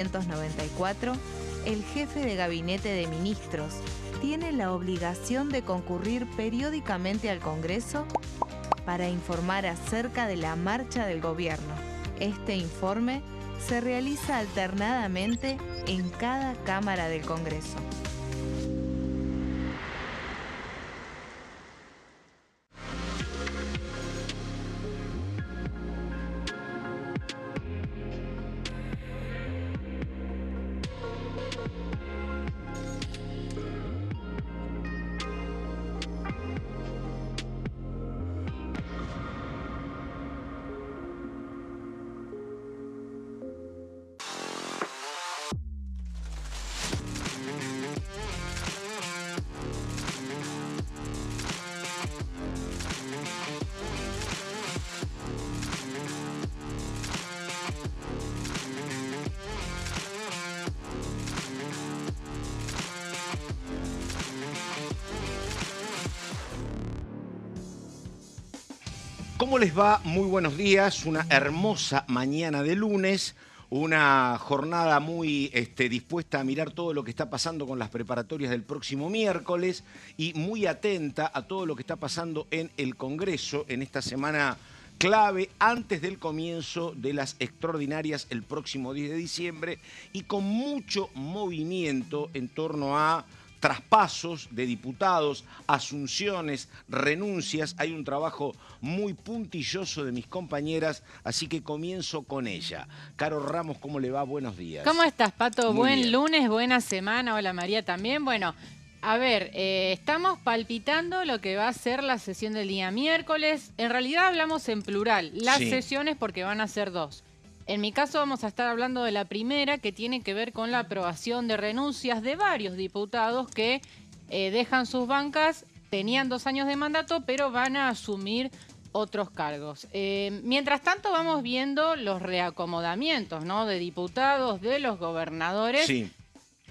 1994, el jefe de gabinete de ministros tiene la obligación de concurrir periódicamente al Congreso para informar acerca de la marcha del gobierno. Este informe se realiza alternadamente en cada Cámara del Congreso. ¿Cómo les va? Muy buenos días. Una hermosa mañana de lunes. Una jornada muy dispuesta a mirar todo lo que está pasando con las preparatorias del próximo miércoles y muy atenta a todo lo que está pasando en el Congreso en esta semana clave antes del comienzo de las extraordinarias el próximo 10 de diciembre y con mucho movimiento en torno a traspasos de diputados, asunciones, renuncias. Hay un trabajo muy puntilloso de mis compañeras, así que comienzo con ella. Caro Ramos, ¿cómo le va? Buenos días. ¿Cómo estás, Pato? Muy Buen bien. lunes, buena semana. Hola, María, también. Bueno, a ver, estamos palpitando lo que va a ser la sesión del día miércoles. En realidad hablamos en plural, las sesiones porque van a ser dos. En mi caso vamos a estar hablando de la primera, que tiene que ver con la aprobación de renuncias de varios diputados que dejan sus bancas, tenían 2 años de mandato, pero van a asumir otros cargos. Mientras tanto vamos viendo los reacomodamientos, ¿no?, de diputados, de los gobernadores. Sí.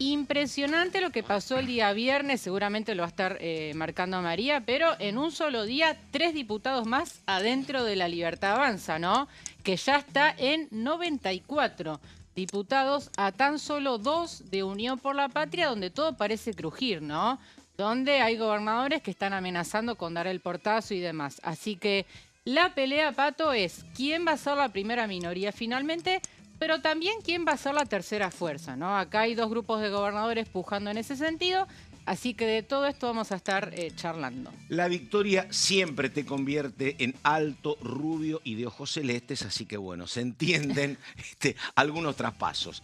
Impresionante lo que pasó el día viernes, seguramente lo va a estar marcando María, pero en un solo día 3 diputados más adentro de La Libertad Avanza, ¿no?, que ya está en 94 diputados a tan solo 2 de Unión por la Patria, donde todo parece crujir, ¿no?, donde hay gobernadores que están amenazando con dar el portazo y demás. Así que la pelea, Pato, es quién va a ser la primera minoría finalmente, pero también quién va a ser la tercera fuerza, ¿no? Acá hay 2 grupos de gobernadores pujando en ese sentido, así que de todo esto vamos a estar charlando. La victoria siempre te convierte en alto, rubio y de ojos celestes, así que bueno, se entienden algunos traspasos.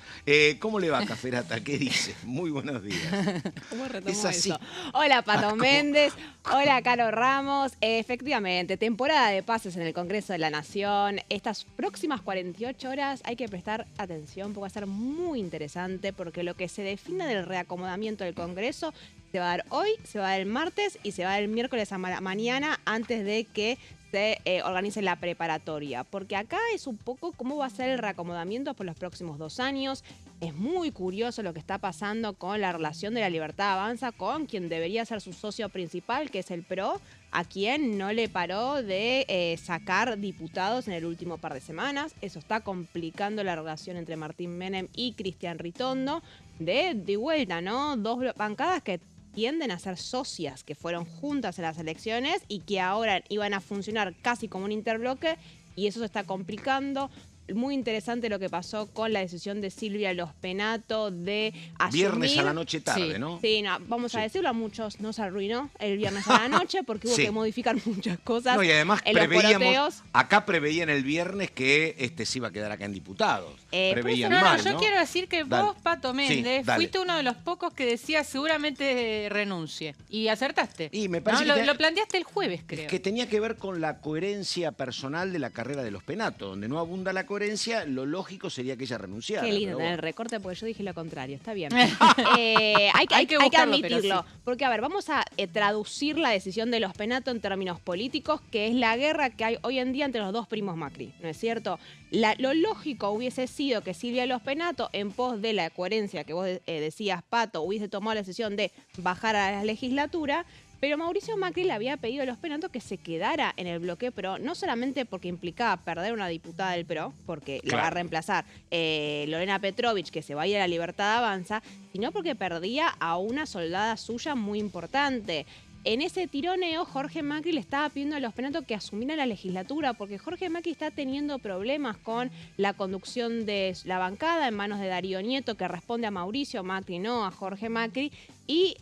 ¿Cómo le va, Caferata? ¿Qué dice? Muy buenos días. ¿Cómo retomo Es así. eso? Hola, Pato Méndez. Hola, Caro Ramos. Efectivamente, temporada de pases en el Congreso de la Nación. Estas próximas 48 horas hay que prestar atención porque va a ser muy interesante porque lo que se define del reacomodamiento del Congreso se va a dar hoy, se va a dar el martes y se va a dar el miércoles a mañana antes de que se organice la preparatoria. Porque acá es un poco cómo va a ser el reacomodamiento por los próximos 2 años. Es muy curioso lo que está pasando con la relación de La Libertad Avanza con quien debería ser su socio principal, que es el PRO, a quien no le paró de sacar diputados en el último par de semanas. Eso está complicando la relación entre Martín Menem y Cristian Ritondo. De vuelta, ¿no? 2 bancadas que tienden a ser socias, que fueron juntas en las elecciones y que ahora iban a funcionar casi como un interbloque, y eso se está complicando. Muy interesante lo que pasó con la decisión de Silvia Lospenato de asumir. Viernes a la noche tarde, ¿no? Sí, no, vamos a decirlo, a muchos nos arruinó el viernes a la noche porque hubo que modificar muchas cosas. No, y además en los poroteos. acá preveían el viernes que se iba a quedar acá en diputados. Preveían No, mal, yo ¿no? quiero decir que Dale. vos, Pato Méndez, Sí, dale. fuiste uno de los pocos que decía seguramente renuncie. Y acertaste. Y me parece ¿no? que Lo planteaste el jueves, creo. que tenía que ver con la coherencia personal de la carrera de Lospenato. Donde no abunda la coherencia, lo lógico sería que ella renunciara. Qué lindo pero tener el bueno. recorte porque yo dije lo contrario, está bien. Hay que buscarlo, pero admitirlo, sí. porque a ver, vamos a traducir la decisión de Lospenato en términos políticos, que es la guerra que hay hoy en día entre los 2 primos Macri, ¿no es cierto? Lo lógico hubiese sido que Silvia Lospenato, en pos de la coherencia que vos decías, Pato, hubiese tomado la decisión de bajar a la legislatura, Pero Mauricio Macri le había pedido a los Penato que se quedara en el bloque PRO, no solamente porque implicaba perder una diputada del PRO, porque la va a reemplazar Lorena Petrovich, que se va a ir a la Libertad Avanza, sino porque perdía a una soldada suya muy importante. En ese tironeo, Jorge Macri le estaba pidiendo a los Penato que asumieran la legislatura, porque Jorge Macri está teniendo problemas con la conducción de la bancada en manos de Darío Nieto, que responde a Mauricio Macri, no a Jorge Macri. Y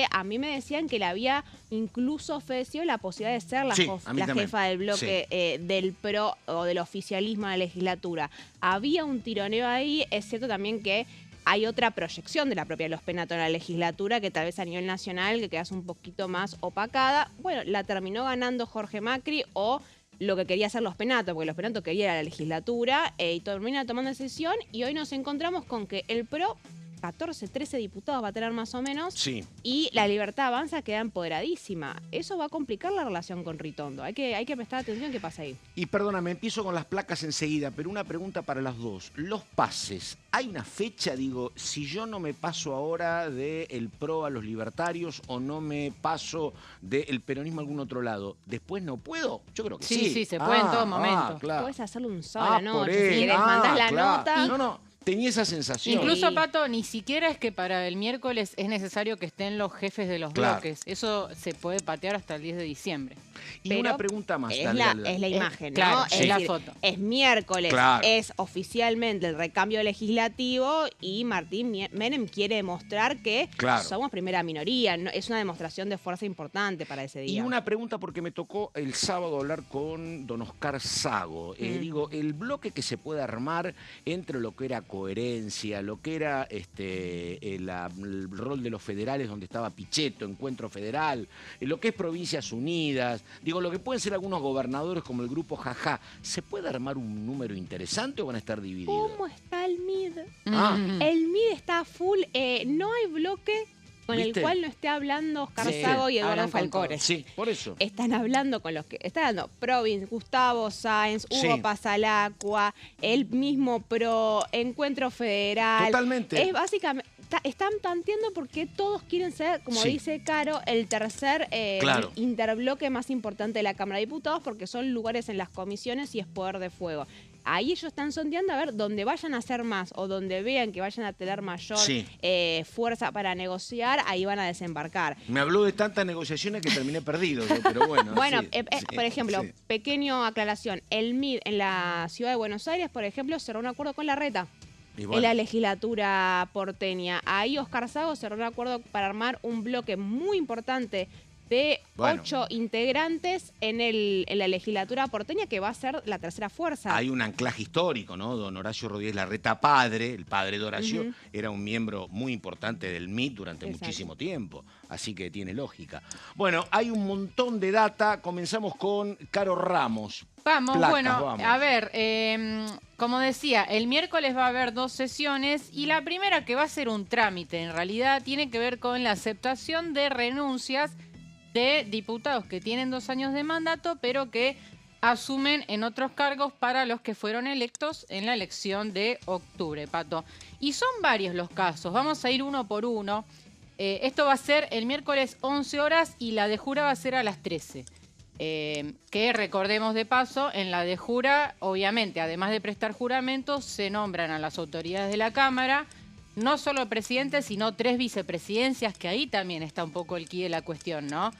a mí me decían que le había incluso ofrecido la posibilidad de ser la jefa del bloque del PRO o del oficialismo de la legislatura. Había un tironeo ahí, es cierto también que hay otra proyección de la propia Los Penato en la legislatura que tal vez a nivel nacional que quedase un poquito más opacada. Bueno, la terminó ganando Jorge Macri o lo que quería hacer Los Penato, porque Los Penato quería ir a la legislatura y termina tomando decisión y hoy nos encontramos con que el PRO 14, 13 diputados va a tener más o menos y la Libertad Avanza queda empoderadísima. Eso va a complicar la relación con Ritondo. Hay que prestar atención a qué pasa ahí. Y perdóname, empiezo con las placas enseguida, pero una pregunta para las dos. Los pases, ¿hay una fecha? Digo, si yo no me paso ahora del PRO a los libertarios o no me paso del peronismo a algún otro lado, ¿después no puedo? Yo creo que sí. Sí, se puede en todo momento. Claro. Puedes hacerlo un sábado a la noche. Si querés, mandás la nota. No. Tenía esa sensación. Incluso, Pato, ni siquiera es que para el miércoles es necesario que estén los jefes de los bloques. Eso se puede patear hasta el 10 de diciembre. Y una pregunta más. Es la imagen, ¿no? Claro, es la decir, foto. Es miércoles, es oficialmente el recambio legislativo y Martín Menem quiere demostrar que somos primera minoría. ¿No? Es una demostración de fuerza importante para ese día. Y una pregunta porque me tocó el sábado hablar con don Oscar Sago. Digo, el bloque que se puede armar entre lo que era coherencia, lo que era el rol de los federales donde estaba Pichetto, Encuentro Federal, lo que es Provincias Unidas, digo, lo que pueden ser algunos gobernadores como el grupo Jajá, ¿se puede armar un número interesante o van a estar divididos? ¿Cómo está el MID? El MID está full, no hay bloque con el cual no esté hablando Oscar Sago y Eduardo Falcone. Sí, por eso. Están hablando con los que... Están hablando Provins, Gustavo Sáenz, Hugo Pasalacqua, el mismo PRO, Encuentro Federal. Totalmente. Es básicamente... Están tanteando porque todos quieren ser, como dice Caro, el tercer interbloque más importante de la Cámara de Diputados porque son lugares en las comisiones y es poder de fuego. Ahí ellos están sondeando a ver dónde vayan a hacer más o donde vean que vayan a tener mayor fuerza para negociar, ahí van a desembarcar. Me habló de tantas negociaciones que terminé perdido, pero bueno. Bueno, por ejemplo, pequeña aclaración, el MID en la ciudad de Buenos Aires, por ejemplo, cerró un acuerdo con Larreta. En la legislatura porteña. Ahí Oscar Sago cerró un acuerdo para armar un bloque muy importante de 8 integrantes en la legislatura porteña, que va a ser la tercera fuerza. Hay un anclaje histórico, ¿no? Don Horacio Rodríguez Larreta padre, el padre de Horacio, era un miembro muy importante del MIT durante muchísimo tiempo, así que tiene lógica. Bueno, hay un montón de data, comenzamos con Caro Ramos. Vamos, a ver, como decía, el miércoles va a haber 2 sesiones y la primera, que va a ser un trámite, en realidad tiene que ver con la aceptación de renuncias de diputados que tienen 2 años de mandato, pero que asumen en otros cargos para los que fueron electos en la elección de octubre, Pato. Y son varios los casos, vamos a ir uno por uno. Esto va a ser el miércoles 11 horas y la de jura va a ser a las 13. Que recordemos de paso, en la de jura, obviamente, además de prestar juramentos, se nombran a las autoridades de la Cámara, no solo el presidente, sino 3 vicepresidencias, que ahí también está un poco el quid de la cuestión, ¿no?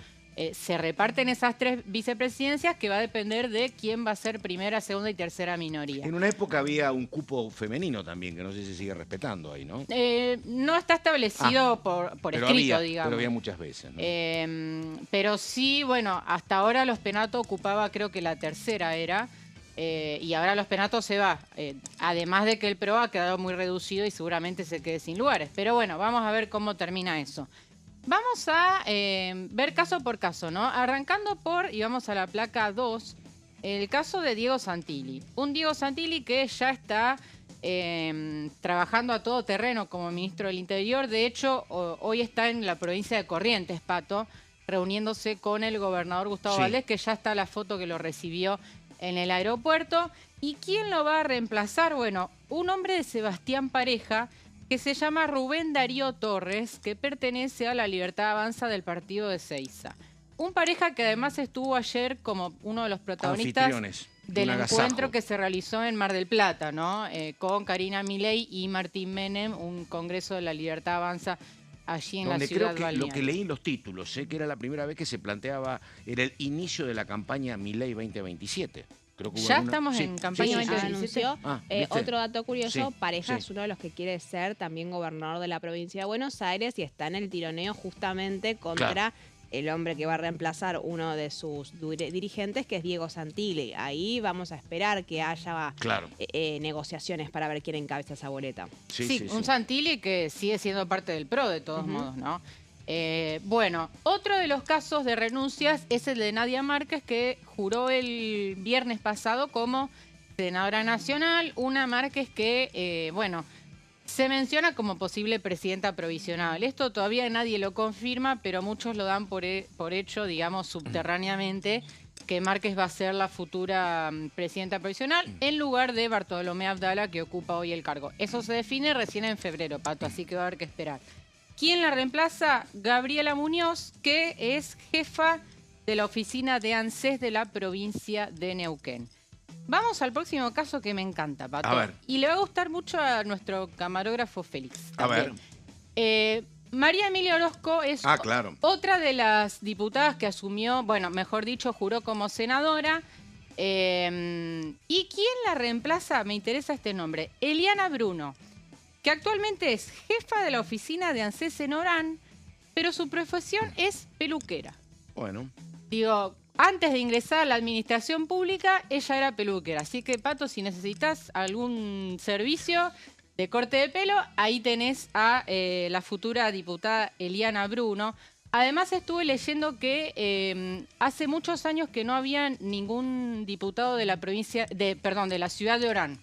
Se reparten esas 3 vicepresidencias que va a depender de quién va a ser primera, segunda y tercera minoría. En una época había un cupo femenino también, que no sé si sigue respetando ahí, ¿no? No está establecido por escrito, digamos. Pero había muchas veces, ¿no? Pero sí, bueno, hasta ahora los Penato ocupaba, creo que la tercera era, y ahora los Penato se va. Además de que el PRO ha quedado muy reducido y seguramente se quede sin lugares. Pero bueno, vamos a ver cómo termina eso. Vamos a ver caso por caso, ¿no? Arrancando y vamos a la placa 2, el caso de Diego Santilli. Un Diego Santilli que ya está trabajando a todo terreno como ministro del Interior. De hecho, hoy está en la provincia de Corrientes, Pato, reuniéndose con el gobernador Gustavo Valdés, que ya está la foto que lo recibió en el aeropuerto. ¿Y quién lo va a reemplazar? Bueno, un hombre de Sebastián Pareja, que se llama Rubén Darío Torres, que pertenece a la Libertad Avanza del partido de Seiza. Un pareja que además estuvo ayer como uno de los protagonistas Anfitriones de del un agasajo. encuentro que se realizó en Mar del Plata, ¿no? Con Karina Milei y Martín Menem, un congreso de la Libertad Avanza allí en Donde la ciudad creo que balnearia. lo que leí en los títulos, que era la primera vez que se planteaba, era el inicio de la campaña Milei 2027. Creo que hubo Ya alguna- estamos Sí, en sí, campaña sí, sí, sí. 2027. Anunció. ¿viste? Otro dato curioso, Sí, Pareja sí. es uno de los que quiere ser también gobernador de la provincia de Buenos Aires y está en el tironeo justamente contra Claro. el hombre que va a reemplazar uno de sus dirigentes, que es Diego Santilli. Ahí vamos a esperar que haya Claro. negociaciones para ver quién encabeza esa boleta. Sí, un Santilli que sigue siendo parte del PRO de todos modos, ¿no? Bueno, otro de los casos de renuncias es el de Nadia Márquez, que juró el viernes pasado como senadora nacional. Una Márquez que, se menciona como posible presidenta provisional. Esto todavía nadie lo confirma, pero muchos lo dan por hecho, digamos, subterráneamente, que Márquez va a ser la futura presidenta provisional en lugar de Bartolomé Abdala, que ocupa hoy el cargo. Eso se define recién en febrero, Pato, así que va a haber que esperar. ¿Quién la reemplaza? Gabriela Muñoz, que es jefa de la oficina de ANSES de la provincia de Neuquén. Vamos al próximo caso que me encanta, Pato. A ver. Y le va a gustar mucho a nuestro camarógrafo Félix. A ver. María Emilia Orozco es Claro. otra de las diputadas que asumió, mejor dicho, juró como senadora. ¿Y quién la reemplaza? Me interesa este nombre. Eliana Bruno, que actualmente es jefa de la oficina de ANSES en Orán, pero su profesión es peluquera. Bueno. Digo, antes de ingresar a la administración pública, ella era peluquera. Así que, Pato, si necesitas algún servicio de corte de pelo, ahí tenés a la futura diputada Eliana Bruno. Además, estuve leyendo que hace muchos años que no había ningún diputado de la de la ciudad de Orán.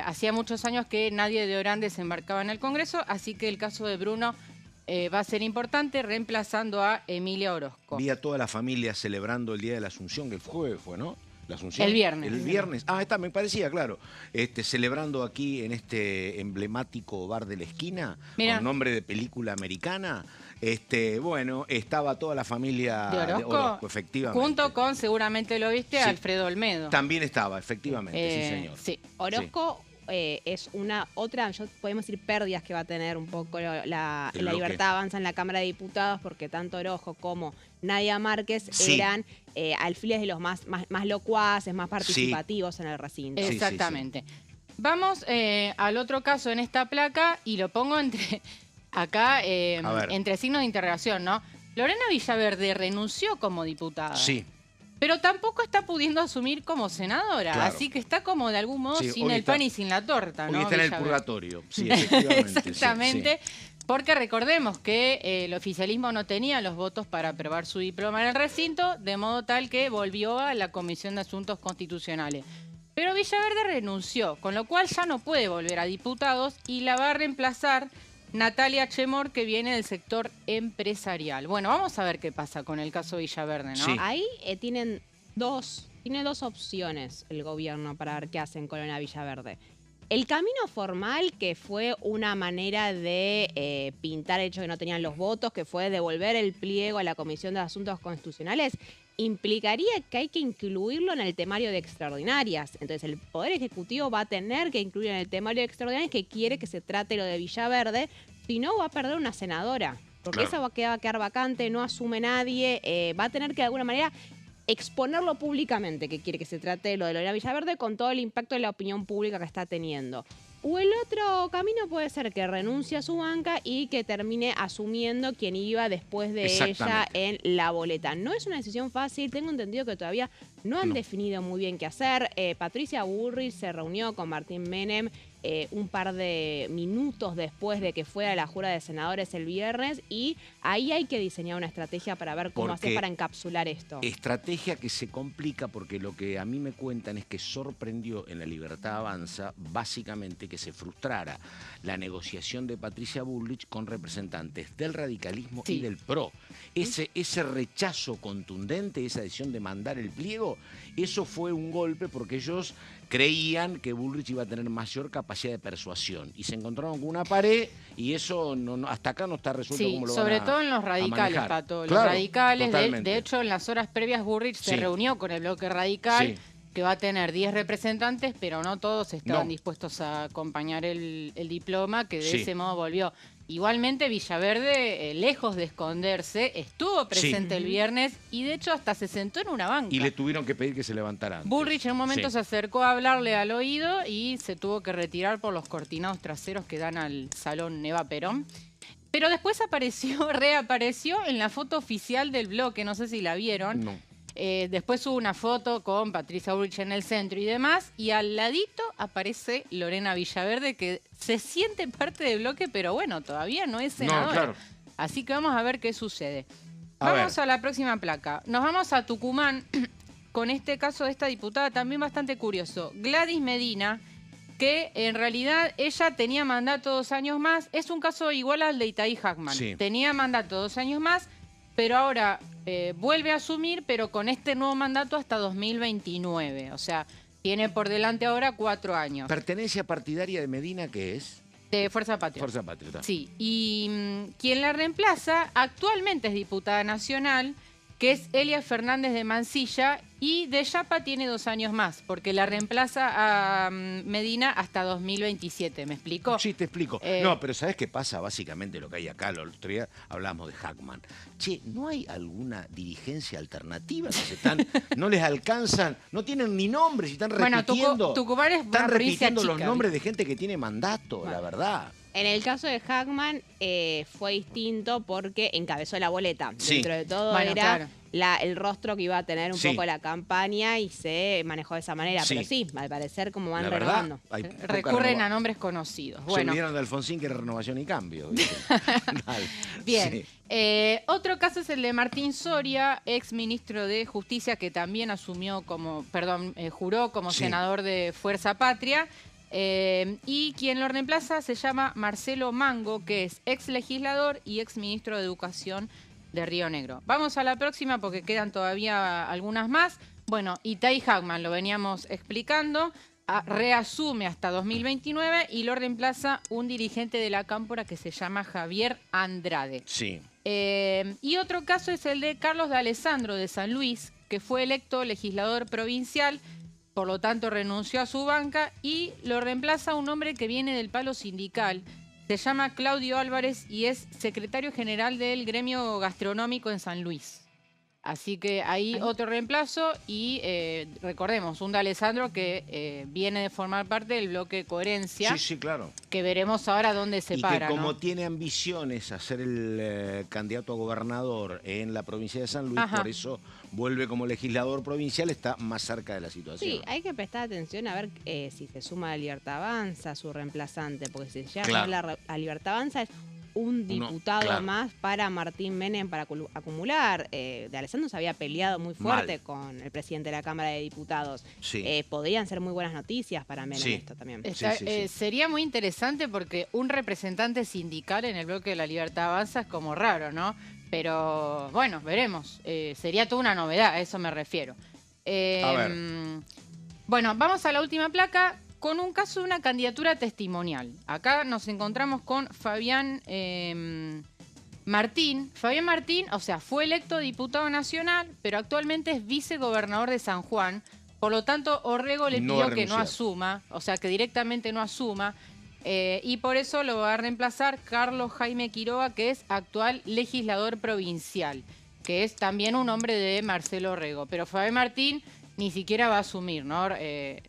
Hacía muchos años que nadie de Orán desembarcaba en el Congreso, así que el caso de Bruno va a ser importante, reemplazando a Emilia Orozco. Vi a toda la familia celebrando el Día de la Asunción, que el jueves fue, ¿no? La Asunción. El viernes. El viernes. Me parecía, claro. Celebrando aquí en este emblemático bar de la esquina, Mirá. con nombre de película americana. Estaba toda la familia ¿De Orozco? efectivamente. Junto con, seguramente lo viste, Sí. Alfredo Olmedo. También estaba, efectivamente, sí, señor. Sí. Orozco es otra, podemos decir, pérdidas que va a tener un poco la El bloque. Libertad Avanza en la Cámara de Diputados, porque tanto Orozco como Nadia Márquez Sí. eran alfiles de los más locuaces, más participativos en el recinto. Sí, sí, Exactamente. Vamos al otro caso en esta placa y lo pongo acá entre signos de interrogación, ¿no? Lorena Villaverde renunció como diputada. Sí. Pero tampoco está pudiendo asumir como senadora, Claro. así que está como de algún modo Sí, sin hoy el está- pan y sin la torta, ¿no? Hoy está en el Villaverde? purgatorio. Sí, efectivamente. sí, Exactamente, sí. porque recordemos que el oficialismo no tenía los votos para aprobar su diploma en el recinto, de modo tal que volvió a la Comisión de Asuntos Constitucionales. Pero Villaverde renunció, con lo cual ya no puede volver a diputados y la va a reemplazar Natalia Chemor, que viene del sector empresarial. Bueno, vamos a ver qué pasa con el caso Villaverde, ¿no? Sí. Ahí tiene dos opciones el gobierno para ver qué hacen con Lorena Villaverde. El camino formal, que fue una manera de pintar el hecho de que no tenían los votos, que fue devolver el pliego a la Comisión de Asuntos Constitucionales, implicaría que hay que incluirlo en el temario de extraordinarias. Entonces el Poder Ejecutivo va a tener que incluir en el temario de extraordinarias que quiere que se trate lo de Villaverde, si no va a perder una senadora. Porque Claro. esa va a quedar vacante, no asume nadie, va a tener que de alguna manera exponerlo públicamente, que quiere que se trate lo de Lorena Villaverde con todo el impacto de la opinión pública que está teniendo. O el otro camino puede ser que renuncie a su banca y que termine asumiendo quien iba después de ella Exactamente. en la boleta. No es una decisión fácil, tengo entendido que todavía no han definido muy bien qué hacer. Patricia Bullrich se reunió con Martín Menem un par de minutos después de que fuera la jura de senadores el viernes y ahí hay que diseñar una estrategia para ver cómo hacer para encapsular esto. Estrategia que se complica porque lo que a mí me cuentan es que sorprendió en la Libertad Avanza básicamente que se frustrara la negociación de Patricia Bullrich con representantes del radicalismo y del PRO. Ese rechazo contundente, esa decisión de mandar el pliego, eso fue un golpe porque ellos creían que Bullrich iba a tener mayor capacidad de persuasión. Y se encontraron con una pared y eso hasta acá no está resuelto Sí, cómo lo sobre van todo en los a radicales, manejar. Pato. Los Claro, radicales, totalmente. de hecho, en las horas previas Bullrich se Sí. reunió con el bloque radical, Sí. que va a tener 10 representantes, pero no todos estaban No. dispuestos a acompañar el diploma, que de Sí. ese modo volvió. Igualmente, Villaverde, lejos de esconderse, estuvo presente el viernes y de hecho hasta se sentó en una banca. Y le tuvieron que pedir que se levantara antes. Bullrich en un momento Sí. se acercó a hablarle al oído y se tuvo que retirar por los cortinados traseros que dan al Salón Eva Perón. Pero después reapareció en la foto oficial del bloque, no sé si la vieron. No. Después hubo una foto con Patricia Bullrich en el centro y demás, y al ladito aparece Lorena Villaverde, que se siente parte del bloque, pero bueno, todavía no es senadora. claro. Así que vamos a ver qué sucede. A Vamos ver. a la próxima placa. Nos vamos a Tucumán con este caso de esta diputada también bastante curioso. Gladys Medina, que en realidad ella tenía mandato 2 años más. Es un caso igual al de Itaí Hackman. Sí. Tenía mandato 2 años más, pero ahora vuelve a asumir, pero con este nuevo mandato hasta 2029. O sea, tiene por delante ahora 4 años. ¿Pertenencia partidaria de Medina qué es? De Fuerza Patria. Fuerza Patriota. Sí, y quien la reemplaza actualmente es diputada nacional, que es Elia Fernández de Mansilla, y de Yapa tiene 2 años más, porque la reemplaza a Medina hasta 2027, ¿me explico? Sí, te explico. No, pero ¿sabes qué pasa? Básicamente lo que hay acá, el otro día hablamos de Hackman. Che, ¿no hay alguna dirigencia alternativa no les alcanzan, no tienen ni nombres y están Bueno, repitiendo? Tucumán es una están provincia repitiendo los chica, nombres de gente que tiene mandato, la Bueno. verdad. En el caso de Hackman fue distinto porque encabezó la boleta. Sí. Dentro de todo Bueno, era claro. el rostro que iba a tener un Sí. poco la campaña y se manejó de esa manera. Sí. Pero sí, al parecer como van La verdad, renovando. hay poca Recurren a renova- nombres conocidos. Se Bueno, olvidaron de Alfonsín, que era Renovación y Cambio. ¿viste? Dale. bien. Sí. Otro caso es el de Martín Soria, ex ministro de Justicia, que también juró como Sí. senador de Fuerza Patria. Y quien lo reemplaza se llama Marcelo Mango, que es ex legislador y ex ministro de Educación de Río Negro. Vamos a la próxima porque quedan todavía algunas más. Bueno, Itaí Hackman, lo veníamos explicando, reasume hasta 2029 y lo reemplaza un dirigente de la Cámpora que se llama Javier Andrade. Sí. Y otro caso es el de Carlos de Alessandro de San Luis, que fue electo legislador provincial, por lo tanto renunció a su banca y lo reemplaza un hombre que viene del palo sindical. Se llama Claudio Álvarez y es secretario general del gremio gastronómico en San Luis. Así que ahí otro reemplazo y recordemos, un de Alessandro que viene de formar parte del bloque Coherencia, Sí, sí, claro. que veremos ahora dónde se Y para. que como ¿no? tiene ambiciones a ser el candidato a gobernador en la provincia de San Luis, Ajá. por eso vuelve como legislador provincial, está más cerca de la situación. Sí, hay que prestar atención a ver si se suma a Libertad Avanza, su reemplazante, porque si llega Claro. a Libertad Avanza es un Uno, diputado claro. más para Martín Menem para acumular. De Alessandro se había peleado muy fuerte Mal. con el presidente de la Cámara de Diputados. Sí. Podrían ser muy buenas noticias para Menem Sí. esto también. Está- Sí, sí, sí. Sería muy interesante porque un representante sindical en el bloque de la Libertad Avanza es como raro, ¿no? Pero bueno, veremos. Sería toda una novedad, a eso me refiero. A ver. Bueno, vamos a la última placa con un caso de una candidatura testimonial. Acá nos encontramos con Fabián Martín. Fabián Martín, o sea, fue electo diputado nacional, pero actualmente es vicegobernador de San Juan. Por lo tanto, Orrego le No pidió va a que no renunciar. asuma, o sea, que directamente no asuma. Y por eso lo va a reemplazar Carlos Jaime Quiroga, que es actual legislador provincial, que es también un hombre de Marcelo Orrego. Pero Fabián Martín ni siquiera va a asumir, ¿no?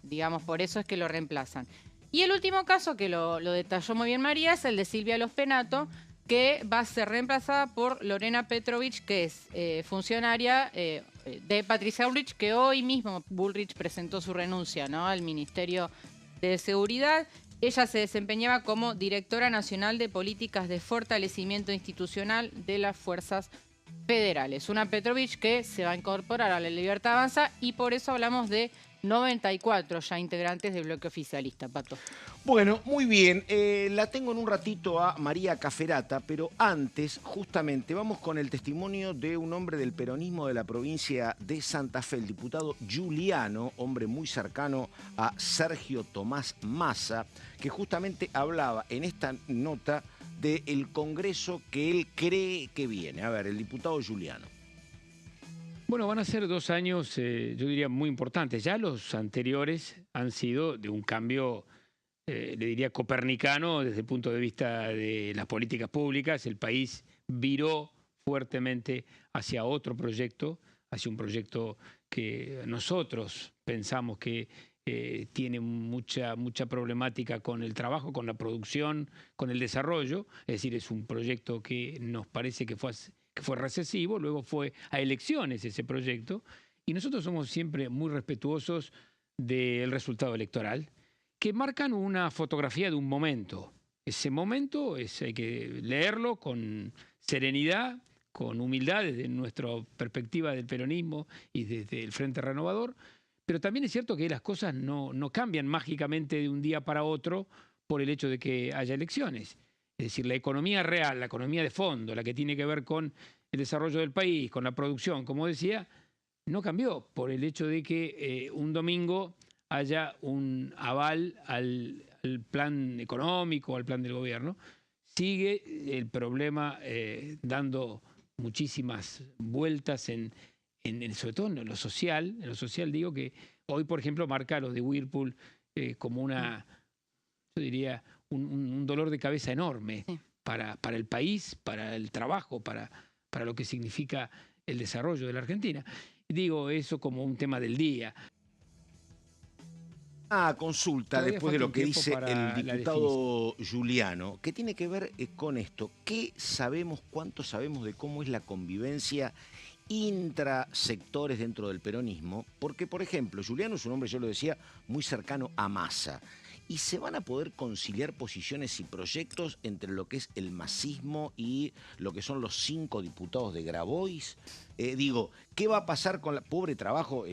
Digamos, por eso es que lo reemplazan. Y el último caso, que lo detalló muy bien María, es el de Silvia Los Penato, que va a ser reemplazada por Lorena Petrovich, que es funcionaria de Patricia Bullrich, que hoy mismo Bullrich presentó su renuncia, ¿no?, al Ministerio de Seguridad. Ella se desempeñaba como directora nacional de políticas de fortalecimiento institucional de las fuerzas federales. Una Petrovich que se va a incorporar a la Libertad Avanza y por eso hablamos de 94 ya integrantes del bloque oficialista, Pato. Bueno, muy bien. La tengo en un ratito a María Caferata, pero antes, justamente, vamos con el testimonio de un hombre del peronismo de la provincia de Santa Fe, el diputado Giuliano, hombre muy cercano a Sergio Tomás Massa, que justamente hablaba en esta nota del Congreso que él cree que viene. A ver, el diputado Giuliano. Bueno, van a ser 2 años, yo diría, muy importantes. Ya los anteriores han sido de un cambio, le diría, copernicano desde el punto de vista de las políticas públicas. El país viró fuertemente hacia otro proyecto, hacia un proyecto que nosotros pensamos que tiene mucha problemática con el trabajo, con la producción, con el desarrollo. Es decir, es un proyecto que nos parece que fue recesivo, luego fue a elecciones ese proyecto, y nosotros somos siempre muy respetuosos del resultado electoral, que marcan una fotografía de un momento. Ese momento hay que leerlo con serenidad, con humildad desde nuestra perspectiva del peronismo y desde el Frente Renovador, pero también es cierto que las cosas no cambian mágicamente de un día para otro por el hecho de que haya elecciones. Es decir, la economía real, la economía de fondo, la que tiene que ver con el desarrollo del país, con la producción, como decía, no cambió por el hecho de que un domingo haya un aval al plan económico, al plan del gobierno. Sigue el problema dando muchísimas vueltas sobre todo en lo social. En lo social digo que hoy, por ejemplo, marca lo de Whirlpool como yo diría, un dolor de cabeza enorme para el país, para el trabajo, para lo que significa el desarrollo de la Argentina. Digo eso como un tema del día. Consulta después de lo que dice el diputado Giuliano, que tiene que ver con esto. ¿Qué sabemos, cuánto sabemos de cómo es la convivencia intrasectores dentro del peronismo? Porque, por ejemplo, Giuliano es un hombre, yo lo decía, muy cercano a Massa. ¿Y se van a poder conciliar posiciones y proyectos entre lo que es el masismo y lo que son los 5 diputados de Grabois? ¿Qué va a pasar con el trabajo,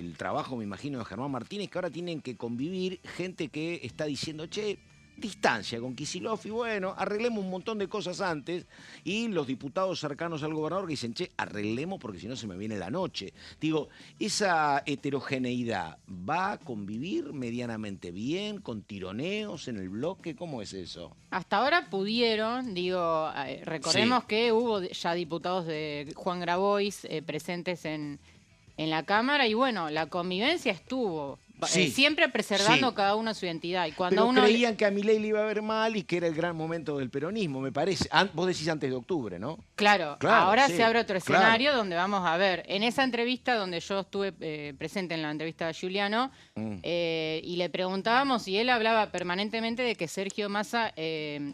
me imagino, de Germán Martínez, que ahora tienen que convivir gente que está diciendo, che, distancia con Kicillof y bueno, arreglemos un montón de cosas antes, y los diputados cercanos al gobernador que dicen, che, arreglemos porque si no se me viene la noche. Esa heterogeneidad va a convivir medianamente bien, con tironeos en el bloque, ¿cómo es eso? Hasta ahora pudieron, recordemos que hubo ya diputados de Juan Grabois presentes en la Cámara y bueno, la convivencia estuvo. Siempre preservando cada uno su identidad. Y cuando pero creían que a Milei le iba a ver mal y que era el gran momento del peronismo, me parece. Vos decís antes de octubre, ¿no? Claro, ahora se abre otro escenario donde vamos a ver. En esa entrevista donde yo estuve presente en la entrevista de Giuliano, y le preguntábamos y él hablaba permanentemente de que Sergio Massa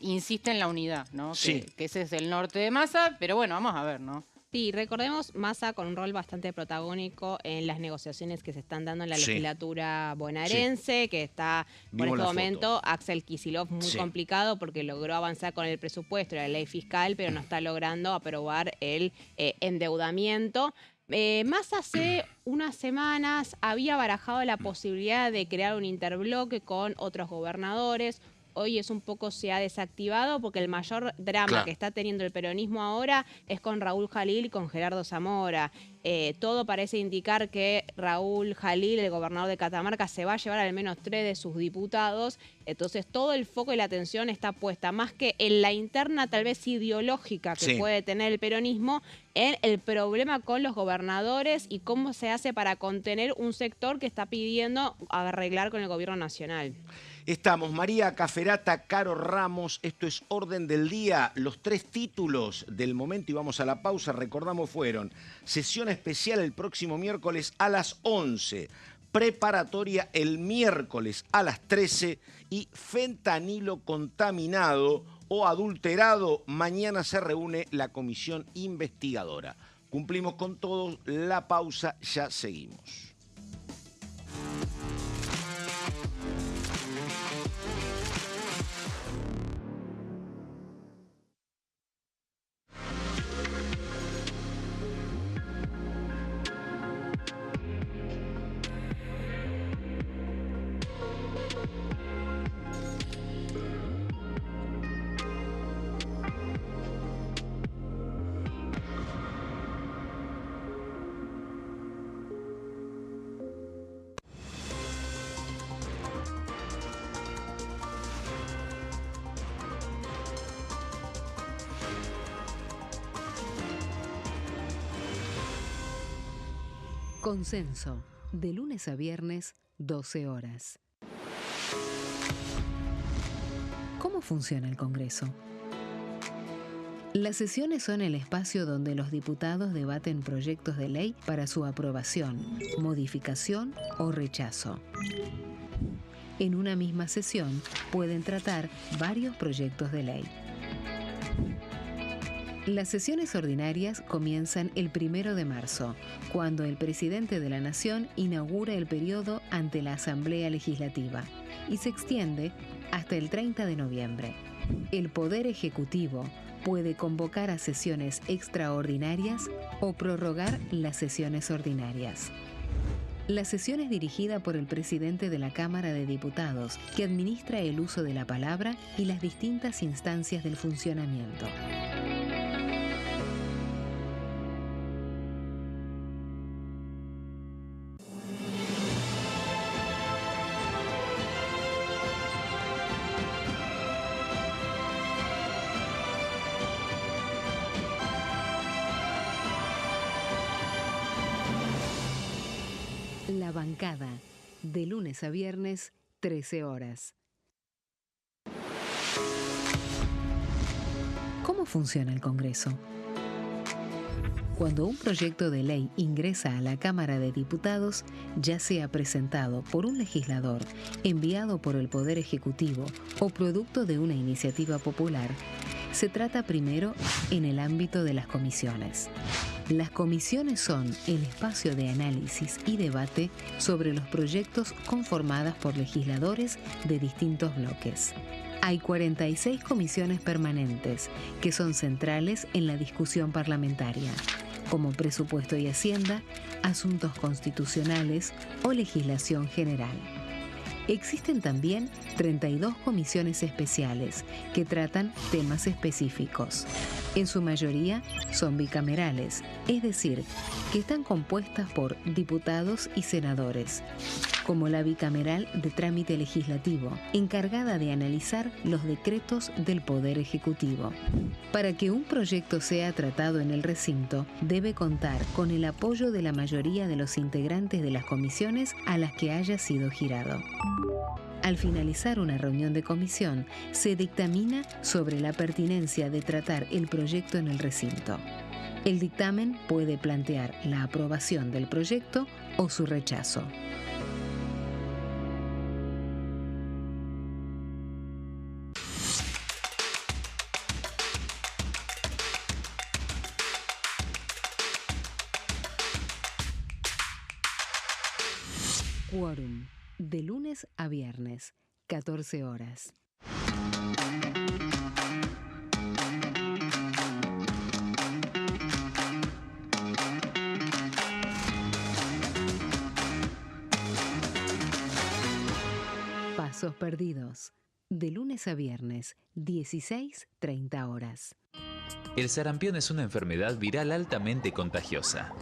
insiste en la unidad, ¿no? Que ese es el norte de Massa, pero bueno, vamos a ver, ¿no? Sí, recordemos Massa con un rol bastante protagónico en las negociaciones que se están dando en la legislatura bonaerense, que está por este momento Axel Kicillof muy complicado porque logró avanzar con el presupuesto y la ley fiscal, pero no está logrando aprobar el endeudamiento. Massa hace unas semanas había barajado la posibilidad de crear un interbloque con otros gobernadores. Hoy se ha desactivado porque el mayor drama que está teniendo el peronismo ahora es con Raúl Jalil y con Gerardo Zamora. Todo parece indicar que Raúl Jalil, el gobernador de Catamarca, se va a llevar al menos 3 de sus diputados. Entonces todo el foco y la atención está puesta, más que en la interna tal vez ideológica que puede tener el peronismo, en el problema con los gobernadores y cómo se hace para contener un sector que está pidiendo arreglar con el gobierno nacional. Estamos, María Caferata, Caro Ramos, esto es Orden del Día. Los 3 títulos del momento y vamos a la pausa, recordamos fueron sesión especial el próximo miércoles a las 11, preparatoria el miércoles a las 13 y fentanilo contaminado o adulterado. Mañana se reúne la comisión investigadora. Cumplimos con todo, la pausa, ya seguimos. Consenso, de lunes a viernes, 12 horas. ¿Cómo funciona el Congreso? Las sesiones son el espacio donde los diputados debaten proyectos de ley para su aprobación, modificación o rechazo. En una misma sesión pueden tratar varios proyectos de ley. Las sesiones ordinarias comienzan el 1 de marzo, cuando el presidente de la Nación inaugura el periodo ante la Asamblea Legislativa y se extiende hasta el 30 de noviembre. El Poder Ejecutivo puede convocar a sesiones extraordinarias o prorrogar las sesiones ordinarias. La sesión es dirigida por el presidente de la Cámara de Diputados, que administra el uso de la palabra y las distintas instancias del funcionamiento. La bancada, de lunes a viernes, 13 horas. ¿Cómo funciona el Congreso? Cuando un proyecto de ley ingresa a la Cámara de Diputados, ya sea presentado por un legislador, enviado por el Poder Ejecutivo o producto de una iniciativa popular, se trata primero en el ámbito de las comisiones. Las comisiones son el espacio de análisis y debate sobre los proyectos conformadas por legisladores de distintos bloques. Hay 46 comisiones permanentes que son centrales en la discusión parlamentaria, como Presupuesto y Hacienda, Asuntos Constitucionales o Legislación General. Existen también 32 comisiones especiales que tratan temas específicos. En su mayoría son bicamerales, es decir, que están compuestas por diputados y senadores, como la bicameral de trámite legislativo, encargada de analizar los decretos del Poder Ejecutivo. Para que un proyecto sea tratado en el recinto, debe contar con el apoyo de la mayoría de los integrantes de las comisiones a las que haya sido girado. Al finalizar una reunión de comisión, se dictamina sobre la pertinencia de tratar el proyecto en el recinto. El dictamen puede plantear la aprobación del proyecto o su rechazo. Quórum, de lunes a viernes, 14 horas. Pasos perdidos, de lunes a viernes, 16:30 horas. El sarampión es una enfermedad viral altamente contagiosa.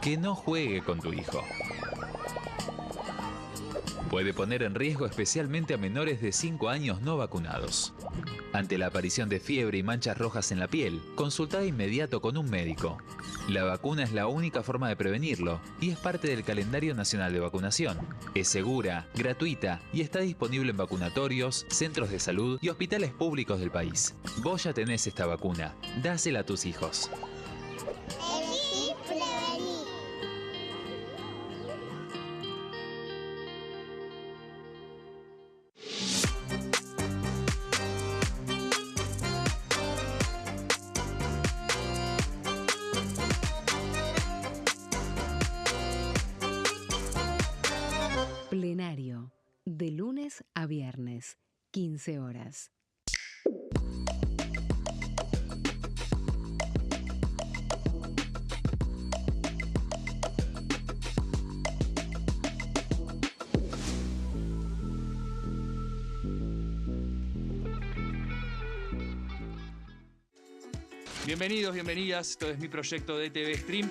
Que no juegue con tu hijo. Puede poner en riesgo especialmente a menores de 5 años no vacunados. Ante la aparición de fiebre y manchas rojas en la piel, consulta de inmediato con un médico. La vacuna es la única forma de prevenirlo y es parte del calendario nacional de vacunación. Es segura, gratuita y está disponible en vacunatorios, centros de salud y hospitales públicos del país. Vos ya tenés esta vacuna. Dásela a tus hijos. Plenario, de lunes a viernes, 15 horas. Bienvenidos, bienvenidas. Esto es mi proyecto de TV Stream.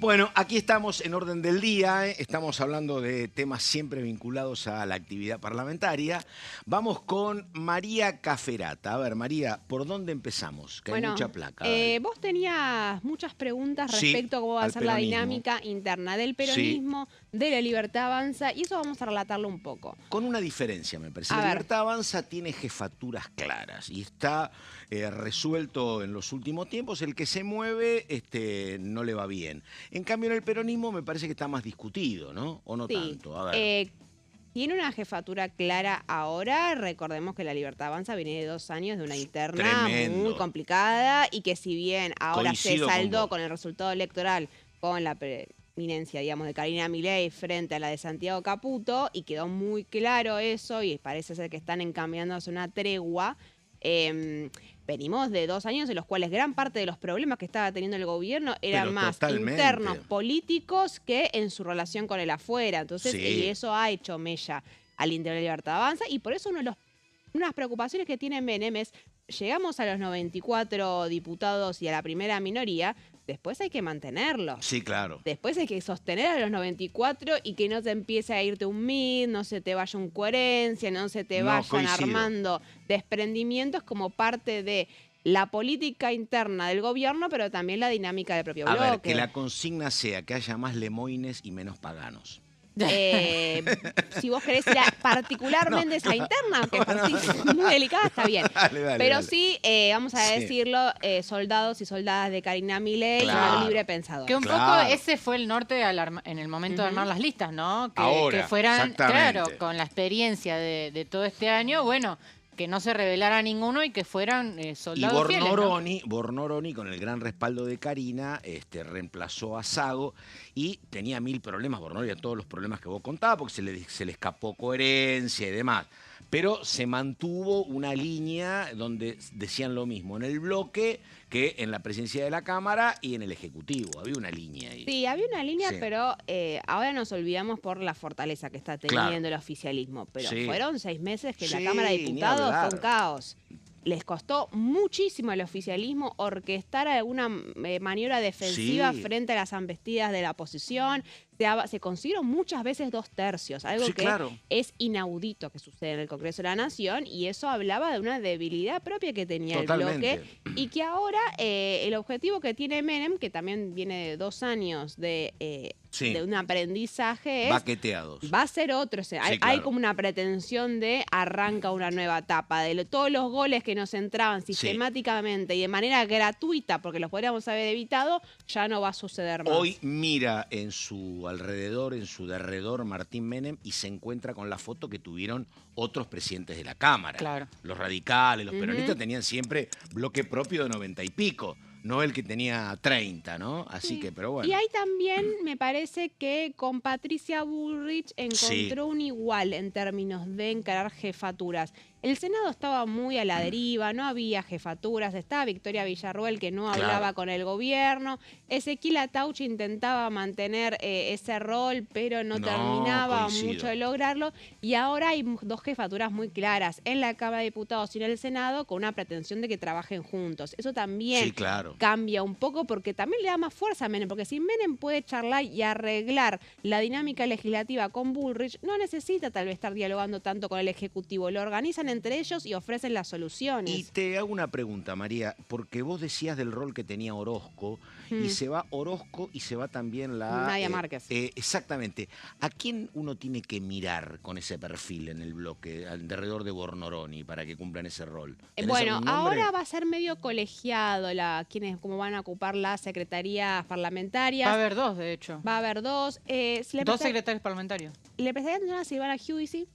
Bueno, aquí estamos en orden del día, ¿eh? Estamos hablando de temas siempre vinculados a la actividad parlamentaria. Vamos con María Caferata. A ver, María, ¿por dónde empezamos? Que hay mucha placa. Vos tenías muchas preguntas Sí, respecto a cómo va a al ser la peronismo. dinámica interna del peronismo, de la Libertad Avanza, y eso vamos a relatarlo un poco. Con una diferencia, me parece. A La ver. Libertad Avanza tiene jefaturas claras y está resuelto en los últimos tiempos. El que se mueve no le va bien. En cambio, en el peronismo me parece que está más discutido, ¿no? ¿O no Sí. tanto? A ver. Tiene una jefatura clara ahora. Recordemos que la Libertad Avanza viene de 2 años de una interna Tremendo. muy complicada y que si bien ahora Coincido se con saldó vos. con el resultado electoral con la preeminencia, digamos, de Karina Milei frente a la de Santiago Caputo, y quedó muy claro eso y parece ser que están encaminándose una tregua. Venimos de 2 años en los cuales gran parte de los problemas que estaba teniendo el gobierno eran Pero más totalmente. internos, políticos, que en su relación con el afuera. Entonces, Sí. y eso ha hecho mella al interior de la Libertad Avanza, y por eso unas preocupaciones que tiene Menem es: llegamos a los 94 diputados y a la primera minoría, después hay que mantenerlos. Sí, claro. Después hay que sostener a los 94 y que no te empiece a irte un MID, no se te vaya un coherencia, no se te No, vayan coincido. armando desprendimientos como parte de la política interna del gobierno, pero también la dinámica del propio A bloque. ver, que la consigna sea que haya más lemoines y menos paganos. Si vos querés ir particularmente esa interna, que es muy delicada, está bien. Dale, Pero dale. sí, vamos a Sí. decirlo, soldados y soldadas de Karina Milei, Claro. son libre pensadores. Que un Claro. poco ese fue el norte en el momento de armar las listas, ¿no? Que, Ahora, que fueran, exactamente. claro, con la experiencia de todo este año, bueno, que no se revelara ninguno y que fueran Y soldados fieles, ¿no? Bornoroni, con el gran respaldo de Karina, reemplazó a Sago y tenía 1000 problemas. Bornoroni, todos los problemas que vos contabas, porque se le escapó coherencia y demás. Pero se mantuvo una línea donde decían lo mismo en el bloque que en la presidencia de la Cámara y en el Ejecutivo. Había una línea ahí. Sí, había una línea, Sí. pero ahora nos olvidamos por la fortaleza que está teniendo Claro. el oficialismo. Pero Sí. fueron 6 meses que Sí, la Cámara de ni Diputados hablar. fue un caos. Les costó muchísimo al oficialismo orquestar alguna maniobra defensiva Sí. frente a las embestidas de la oposición. Se consiguieron muchas veces 2/3, algo Sí, que claro. es inaudito que sucede en el Congreso de la Nación, y eso hablaba de una debilidad propia que tenía Totalmente. el bloque, y que ahora el objetivo que tiene Menem, que también viene de 2 años Sí. de un aprendizaje, es Baqueteados. va a ser otro. O sea, hay claro. como una pretensión de arranca una nueva etapa. Todos los goles que nos entraban sistemáticamente y de manera gratuita, porque los podríamos haber evitado, ya no va a suceder más. Hoy mira en su alrededor, en su derredor, Martín Menem, y se encuentra con la foto que tuvieron otros presidentes de la Cámara. Claro. Los radicales, los Ujú. peronistas tenían siempre bloque propio de 90 y pico, no el que tenía 30, ¿no? Así que, pero bueno. Y ahí también me parece que con Patricia Bullrich encontró un igual en términos de encarar jefaturas. El Senado estaba muy a la deriva, no había jefaturas, estaba Victoria Villarruel, que no Claro. hablaba con el gobierno, Ezequiel Atauch intentaba mantener ese rol, pero no No, terminaba coincido. mucho de lograrlo, y ahora hay 2 jefaturas muy claras, en la Cámara de Diputados y en el Senado, con una pretensión de que trabajen juntos. Eso también Sí, claro. cambia un poco, porque también le da más fuerza a Menem, porque si Menem puede charlar y arreglar la dinámica legislativa con Bullrich, no necesita tal vez estar dialogando tanto con el Ejecutivo, lo organizan entre ellos y ofrecen las soluciones. Y te hago una pregunta, María, porque vos decías del rol que tenía Orozco, y se va Orozco y se va también la... Nadia Márquez. Exactamente. ¿A quién uno tiene que mirar con ese perfil en el bloque, alrededor de Bornoroni, para que cumplan ese rol? ¿Tenés Bueno, algún nombre? ahora va a ser medio colegiado quienes como van a ocupar las secretarías parlamentarias. Va a haber 2, de hecho. Va a haber 2. Le 2 secretarios parlamentarios. prestaría atención a Silvana Giudici,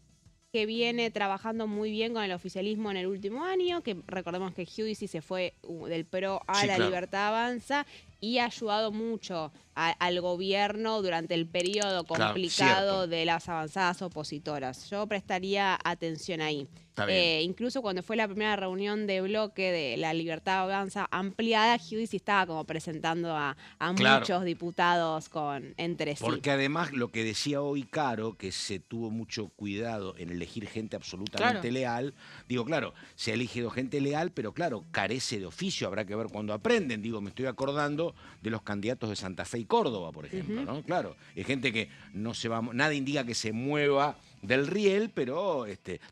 que viene trabajando muy bien con el oficialismo en el último año, que recordemos que Giudici se fue del PRO a Sí, la claro. Libertad Avanza y ha ayudado mucho al gobierno durante el periodo Claro, complicado cierto. de las avanzadas opositoras. Yo prestaría atención ahí. Está bien. Incluso cuando fue la primera reunión de bloque de la Libertad Avanza ampliada, Giudici estaba como presentando a Claro. muchos diputados entre sí. Porque además lo que decía hoy Caro, que se tuvo mucho cuidado en elegir gente absolutamente Claro. leal, digo, claro, se ha elegido gente leal, pero claro, carece de oficio, habrá que ver cuando aprenden. Digo, me estoy acordando de los candidatos de Santa Fe y Córdoba, por ejemplo, ¿no? Claro, hay gente que no se va, nada indica que se mueva del riel, pero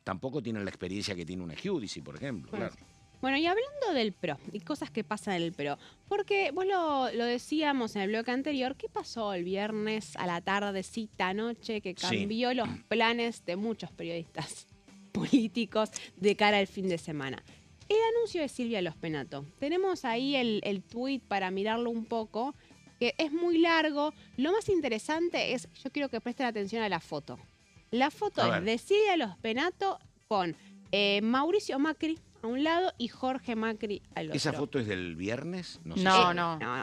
tampoco tienen la experiencia que tiene una Giudici, por ejemplo, claro. Bueno, y hablando del PRO y cosas que pasan en el PRO, porque vos lo decíamos en el bloque anterior, ¿qué pasó el viernes a la tardecita, noche, que cambió los planes de muchos periodistas políticos de cara al fin de semana? El anuncio de Silvia Lospenato. Tenemos ahí el tuit para mirarlo un poco, que es muy largo. Lo más interesante es, yo quiero que presten atención a la foto. La foto es de Silvia Lospenato con Mauricio Macri a un lado y Jorge Macri al otro. ¿Esa foto es del viernes? No,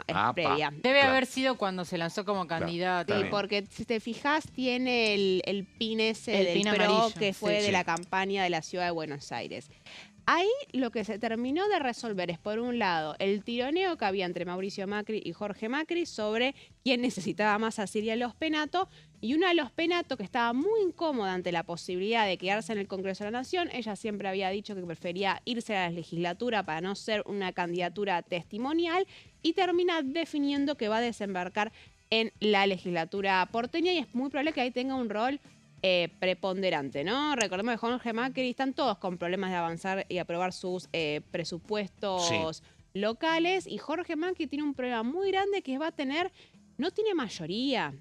es previa. Debe haber sido cuando se lanzó como candidato. Sí, porque si te fijas tiene el pin ese del pin PRO amarillo. que fue de la campaña de la Ciudad de Buenos Aires. Ahí lo que se terminó de resolver es, por un lado, el tironeo que había entre Mauricio Macri y Jorge Macri sobre quién necesitaba más a Silvia Lospenato, y una Lospenato que estaba muy incómoda ante la posibilidad de quedarse en el Congreso de la Nación. Ella siempre había dicho que prefería irse a la legislatura para no ser una candidatura testimonial, y termina definiendo que va a desembarcar en la legislatura porteña, y es muy probable que ahí tenga un rol preponderante, ¿no? Recordemos que Jorge Macri están todos con problemas de avanzar y aprobar sus presupuestos locales, y Jorge Macri tiene un problema muy grande que va a tener, no tiene mayoría,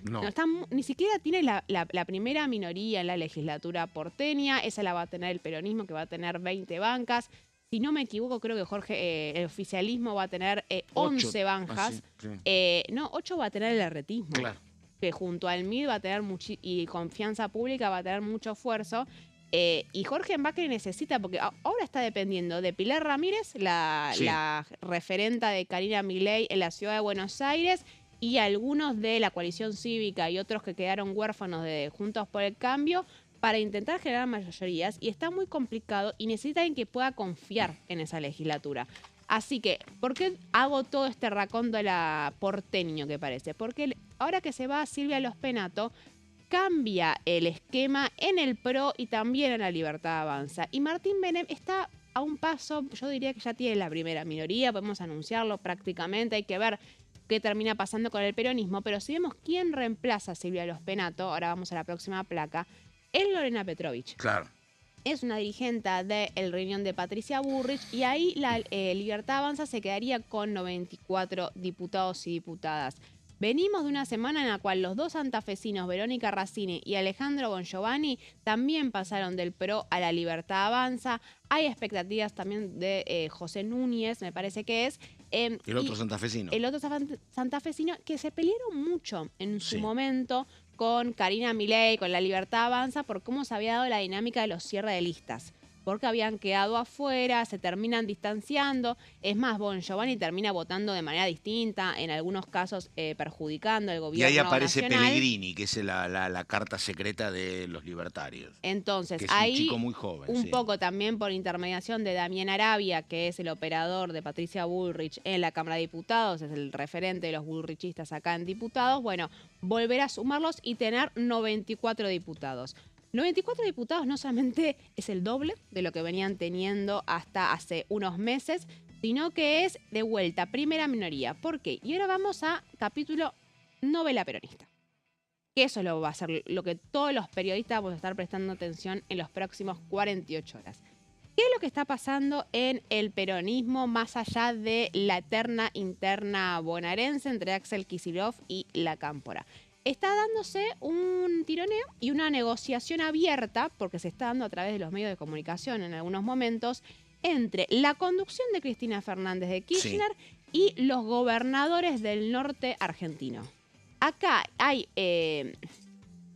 ni siquiera tiene la primera minoría en la legislatura porteña. Esa la va a tener el peronismo, que va a tener 20 bancas. Si no me equivoco, creo que el oficialismo va a tener 11 bancas. 8 va a tener el herretismo. Claro. Que junto al MID va a tener y Confianza Pública va a tener mucho esfuerzo. Y Jorge Macri necesita, porque ahora está dependiendo de Pilar Ramírez, la referenta de Karina Milei en la Ciudad de Buenos Aires, y algunos de la coalición cívica y otros que quedaron huérfanos de Juntos por el Cambio, para intentar generar mayorías, y está muy complicado y necesita alguien que pueda confiar en esa legislatura. Así que, ¿por qué hago todo este racón de la porteño que parece? Porque ahora que se va Silvia Lospenato, cambia el esquema en el PRO y también en la Libertad Avanza. Y Martín Menem está a un paso, yo diría que ya tiene la primera minoría, podemos anunciarlo prácticamente, hay que ver qué termina pasando con el peronismo, pero si vemos quién reemplaza a Silvia Lospenato, ahora vamos a la próxima placa, es Lorena Petrovich. Claro. Es una dirigente del Reunión de Patricia Bullrich, y ahí la Libertad Avanza se quedaría con 94 diputados y diputadas. Venimos de una semana en la cual los dos santafesinos, Verónica Racini y Alejandro Bongiovanni, también pasaron del PRO a la Libertad Avanza. Hay expectativas también de José Núñez, me parece que es. El otro santafesino. El otro santafesino, que se pelearon mucho en su momento con Karina Milei, con la Libertad Avanza, por cómo se había dado la dinámica de los cierres de listas. Porque habían quedado afuera, se terminan distanciando. Es más, Bongiovanni termina votando de manera distinta, en algunos casos perjudicando al gobierno nacional. Y ahí aparece Pellegrini, que es la carta secreta de los libertarios. Entonces, que es ahí un chico muy joven. Un poco también por intermediación de Damián Arabia, que es el operador de Patricia Bullrich en la Cámara de Diputados, es el referente de los bullrichistas acá en diputados. Bueno, volver a sumarlos y tener 94 diputados. 94 diputados no solamente es el doble de lo que venían teniendo hasta hace unos meses, sino que es de vuelta primera minoría. ¿Por qué? Y ahora vamos a capítulo novela peronista. Que eso va a ser lo que todos los periodistas vamos a estar prestando atención en los próximos 48 horas. ¿Qué es lo que está pasando en el peronismo más allá de la eterna interna bonaerense entre Axel Kicillof y la Cámpora? Está dándose un tironeo y una negociación abierta, porque se está dando a través de los medios de comunicación en algunos momentos, entre la conducción de Cristina Fernández de Kirchner y los gobernadores del norte argentino. Acá hay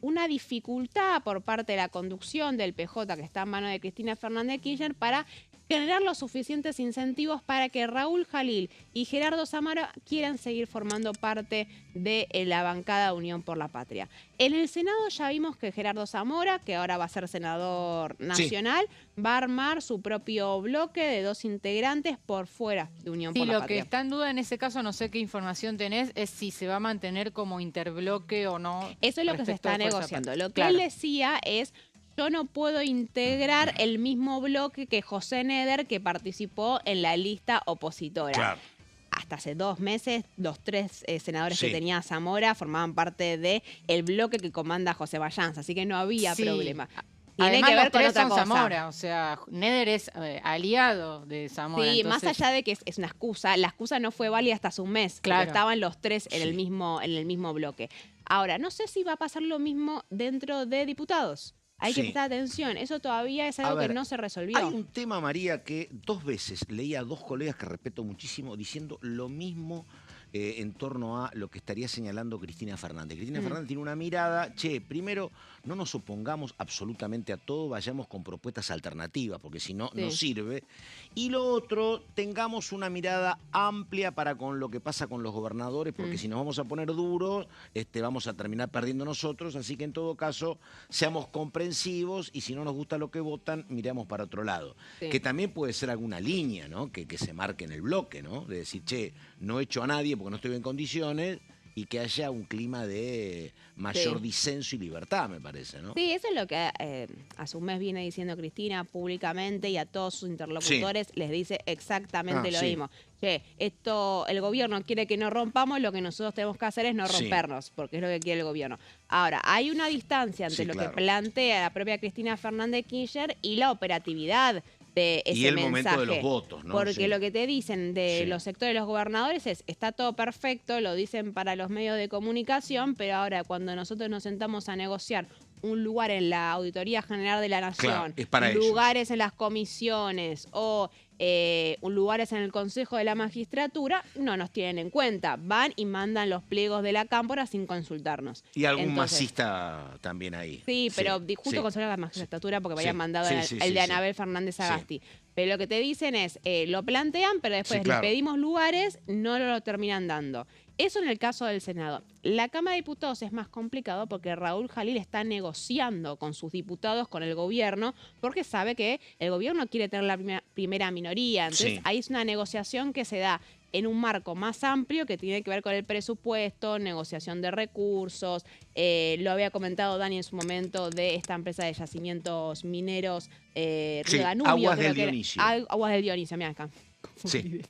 una dificultad por parte de la conducción del PJ, que está en manos de Cristina Fernández de Kirchner, para generar los suficientes incentivos para que Raúl Jalil y Gerardo Zamora quieran seguir formando parte de la bancada Unión por la Patria. En el Senado ya vimos que Gerardo Zamora, que ahora va a ser senador nacional, va a armar su propio bloque de 2 integrantes por fuera de Unión por la Patria. Lo que está en duda en ese caso, no sé qué información tenés, es si se va a mantener como interbloque o no. Eso es lo que se está negociando. Lo que él decía es: yo no puedo integrar el mismo bloque que José Neder, que participó en la lista opositora. Claro. hasta hace 2 meses, los 3 senadores Sí. que tenía Zamora formaban parte del bloque que comanda José Vallanza, así que no había Sí. problema. Tiene Además, que ver los con tres otra son cosa. Zamora, o sea, Neder es aliado de Zamora. Sí, entonces, más allá de que es una excusa, la excusa no fue válida hasta hace un mes, Claro. porque estaban los 3 en Sí. el mismo bloque. Ahora, no sé si va a pasar lo mismo dentro de diputados. Hay que Sí. prestar atención, eso todavía es A algo ver, que no se resolvió. Hay un tema, María, que 2 veces leí a 2 colegas que respeto muchísimo diciendo lo mismo en torno a lo que estaría señalando Cristina Fernández. Cristina Fernández tiene una mirada, primero, no nos opongamos absolutamente a todo, vayamos con propuestas alternativas, porque si no, no Sí. sirve. Y lo otro, tengamos una mirada amplia para con lo que pasa con los gobernadores, porque si nos vamos a poner duros, vamos a terminar perdiendo nosotros, así que en todo caso, seamos comprensivos y si no nos gusta lo que votan, miremos para otro lado. Sí. Que también puede ser alguna línea, ¿no? Que se marque en el bloque, ¿no? De decir, no echo a nadie porque no estoy en condiciones y que haya un clima de mayor Sí. disenso y libertad, me parece, ¿no? Sí, eso es lo que hace un mes viene diciendo Cristina públicamente y a todos sus interlocutores les dice exactamente lo sí. mismo. El gobierno quiere que no rompamos, lo que nosotros tenemos que hacer es no Sí. rompernos, porque es lo que quiere el gobierno. Ahora, hay una distancia entre Sí, lo claro. que plantea la propia Cristina Fernández Kirchner y la operatividad de ese Y el mensaje. momento de los votos, ¿no? Porque Sí. lo que te dicen de Sí. los sectores de los gobernadores es, está todo perfecto, lo dicen para los medios de comunicación, pero ahora cuando nosotros nos sentamos a negociar un lugar en la Auditoría General de la Nación, Claro, es para ellos. lugares en las comisiones o lugares en el Consejo de la Magistratura, no nos tienen en cuenta. Van y mandan los pliegos de la Cámpora sin consultarnos. Y algún Entonces, masista también ahí. Sí, pero justo sí. con Consejo de la Magistratura porque me Sí, habían mandado sí, el, sí, el sí, de sí. Anabel Fernández Sí. Agasti. Pero lo que te dicen es, lo plantean, pero después Sí, claro. le pedimos lugares, no lo terminan dando. Eso en el caso del Senado. La Cámara de Diputados es más complicado porque Raúl Jalil está negociando con sus diputados, con el gobierno, porque sabe que el gobierno quiere tener la primera minoría. Entonces Sí. ahí es una negociación que se da en un marco más amplio que tiene que ver con el presupuesto, negociación de recursos. Lo había comentado Dani en su momento de esta empresa de yacimientos mineros, Sí, Reganubio, Aguas creo del que era. Dionisio. Aguas del Dionisio, mira acá. Sí.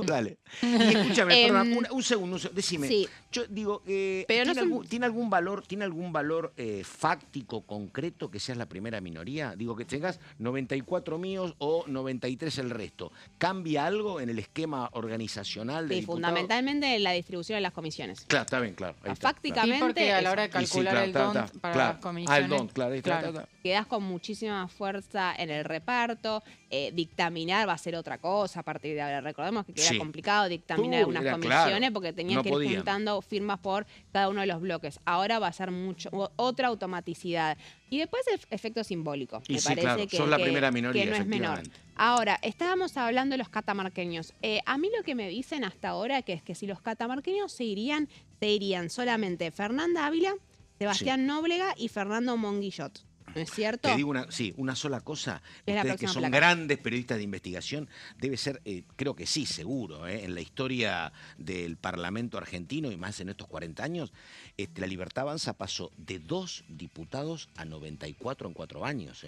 Dale. Y escúchame, perdona, un segundo, decime. Sí. Yo digo, Pero no ¿tiene algún valor fáctico, concreto, que seas la primera minoría? Digo, que tengas 94 míos o 93 el resto. ¿Cambia algo en el esquema organizacional de Sí, diputados? fundamentalmente en la distribución de las comisiones. Claro, está bien, claro. Ahí está, Fácticamente, Sí, porque a la hora de claro. Y sí, calcular claro, el está, don está, para claro. las comisiones. El don, claro, ahí está, claro. está. quedás con muchísima fuerza en el reparto. Dictaminar va a ser otra cosa a partir de ahora. Recordemos que era Sí. complicado dictaminar unas era comisiones claro. porque tenías No que ir podían. juntando firmas por cada uno de los bloques. Ahora va a ser otra automaticidad. Y después el efecto simbólico. Y Me sí, parece claro, que, sos la que- primera minoría, que no es menor. efectivamente. Ahora, estábamos hablando de los catamarqueños. A mí lo que me dicen hasta ahora que es que si los catamarqueños se irían solamente Fernanda Ávila, Sebastián Nóbrega y Fernando Monguillot. ¿No es cierto? Te digo una sola cosa. Es la Ustedes que próxima son placa. grandes periodistas de investigación, debe ser, creo que sí, seguro, en la historia del Parlamento argentino y más en estos 40 años, la Libertad Avanza pasó de 2 diputados a 94 en 4 años.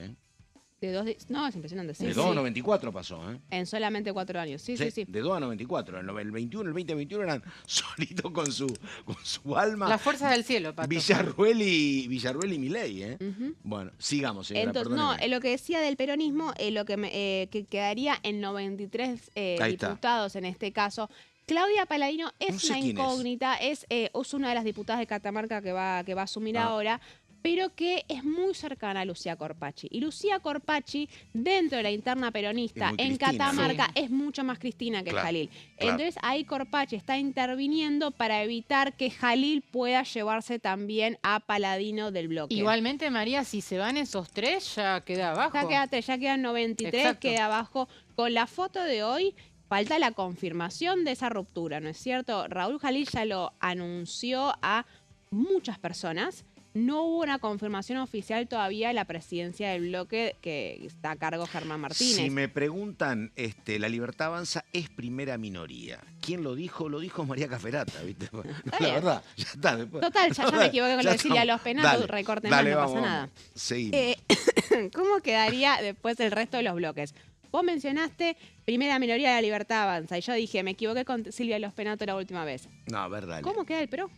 No, es impresionante. Sí, De sí. 2 a 94 pasó. En solamente 4 años. Sí. De 2 a 94. El 21, el 2021 eran solitos con su alma. Las fuerzas del cielo, Pato. Villarruel y Milei. Ujú. Bueno, sigamos, señora. Entonces, perdóneme. lo que decía del peronismo, lo que quedaría en 93 Ahí está. diputados en este caso. Claudia Paladino es No sé una quién es. incógnita, es una de las diputadas de Catamarca que va a asumir Ah. ahora, pero que es muy cercana a Lucía Corpacci. Y Lucía Corpacci, dentro de la interna peronista Es muy en Cristina, ¿no? Catamarca, es mucho más Cristina que Claro, Jalil. claro. Entonces ahí Corpacci está interviniendo para evitar que Jalil pueda llevarse también a Paladino del bloque. Igualmente, María, si se van esos 3, ya queda abajo. Ya quedan 93, Exacto. queda abajo. Con la foto de hoy, falta la confirmación de esa ruptura, ¿no es cierto? Raúl Jalil ya lo anunció a muchas personas. No hubo una confirmación oficial todavía de la presidencia del bloque que está a cargo Germán Martínez. Si me preguntan, la Libertad Avanza es primera minoría. ¿Quién lo dijo? Lo dijo María Caferata, ¿viste? No, la bien. verdad, ya está. Después. Total, ya me equivoqué con lo de Silvia Los Penatos, Dale, recorten dale, más, no vamos, pasa vamos. nada. Seguimos. ¿Cómo quedaría después el resto de los bloques? Vos mencionaste primera minoría de la Libertad Avanza y yo dije, me equivoqué con Silvia Los Penato la última vez. No, verdad. ¿Cómo queda el PRO?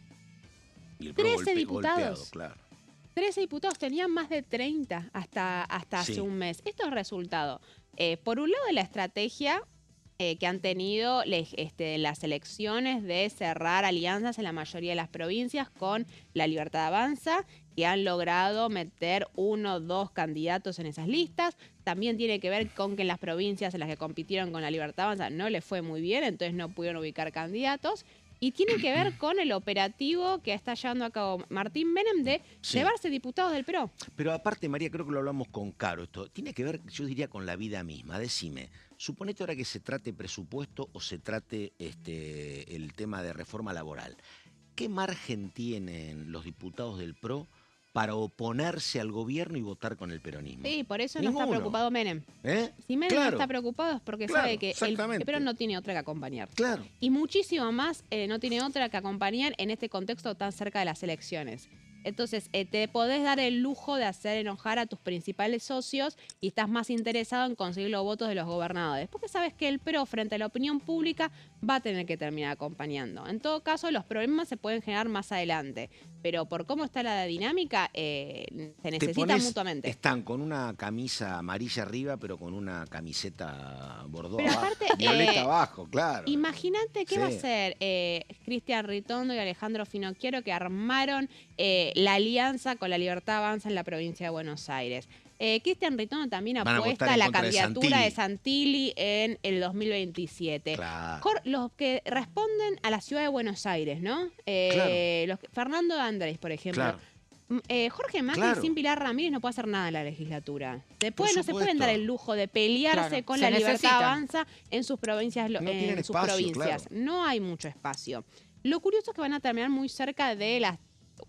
Y el PRO 13 diputados. golpeado, claro. 13 diputados, tenían más de 30 hasta Sí. hace un mes. Esto es resultado, por un lado, de la estrategia que han tenido las elecciones de cerrar alianzas en la mayoría de las provincias con la Libertad Avanza, que han logrado meter 1 o 2 candidatos en esas listas. También tiene que ver con que en las provincias en las que compitieron con la Libertad Avanza no les fue muy bien, entonces no pudieron ubicar candidatos. Y tiene que ver con el operativo que está llevando a cabo Martín Menem de Sí. llevarse diputados del PRO. Pero aparte, María, creo que lo hablamos con Caro esto. Tiene que ver, yo diría, con la vida misma. Decime, suponete ahora que se trate presupuesto o se trate el tema de reforma laboral. ¿Qué margen tienen los diputados del PRO para oponerse al gobierno y votar con el peronismo? Sí, por eso no está Ninguno. preocupado Menem. ¿Eh? Si Menem Claro, no está preocupado es porque Claro, sabe que el exactamente. PRO no tiene otra que acompañar. Claro. Y muchísimo más no tiene otra que acompañar en este contexto tan cerca de las elecciones. Entonces, te podés dar el lujo de hacer enojar a tus principales socios y estás más interesado en conseguir los votos de los gobernadores. Porque sabes que el PRO, frente a la opinión pública, va a tener que terminar acompañando. En todo caso, los problemas se pueden generar más adelante. Pero por cómo está la dinámica, se Te necesitan pones- mutuamente. Están con una camisa amarilla arriba, pero con una camiseta bordó Pero abajo. aparte, Violeta abajo, claro. Imagínate qué va a Sí. hacer Cristian Ritondo y Alejandro Finocchiaro, que armaron la alianza con la Libertad Avanza en la provincia de Buenos Aires. Cristian Ritondo también Van a votar apuesta en a la contra de candidatura de Santilli. Santilli en el 2027. Claro. Los que responden a la ciudad de Buenos Aires, ¿no? Fernando Andrés, por ejemplo. Claro. Jorge Macri Claro. sin Pilar Ramírez no puede hacer nada en la legislatura. No se pueden supuesto. dar el lujo de pelearse Claro, con se la Libertad necesitan. Avanza en sus provincias. No tienen en sus espacio, provincias. claro. No hay mucho espacio. Lo curioso es que van a terminar muy cerca de las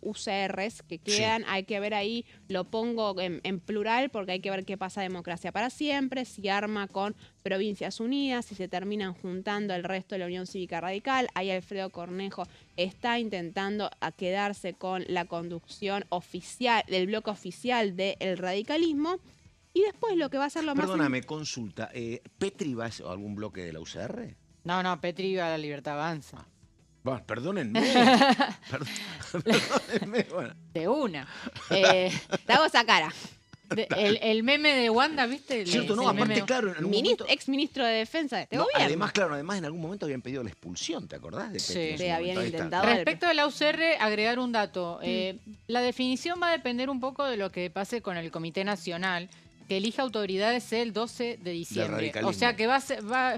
UCRs que quedan. Hay que ver ahí, lo pongo en plural porque hay que ver qué pasa Democracia para Siempre, si arma con Provincias Unidas, si se terminan juntando el resto de la Unión Cívica Radical. Ahí Alfredo Cornejo está intentando quedarse con la conducción oficial, del bloque oficial del radicalismo. Y después lo que va a ser lo más... Perdóname, consulta. ¿Petri va a algún bloque de la UCR? No, Petri iba a la Libertad Avanza. Bueno, perdónenme. Perdónenme. Bueno. De una. Te hago esa cara. El meme de Wanda, ¿viste? Cierto, no, el meme aparte, de- claro, en un momento... Ex ministro de Defensa de este No, gobierno. además, en algún momento habían pedido la expulsión, ¿te acordás? De Sí. Petri en su Sí, habían momento? Ahí está. intentado. Respecto de la UCR, agregar un dato. La definición va a depender un poco de lo que pase con el Comité Nacional, que elige autoridades el 12 de diciembre. radicalismo. O sea que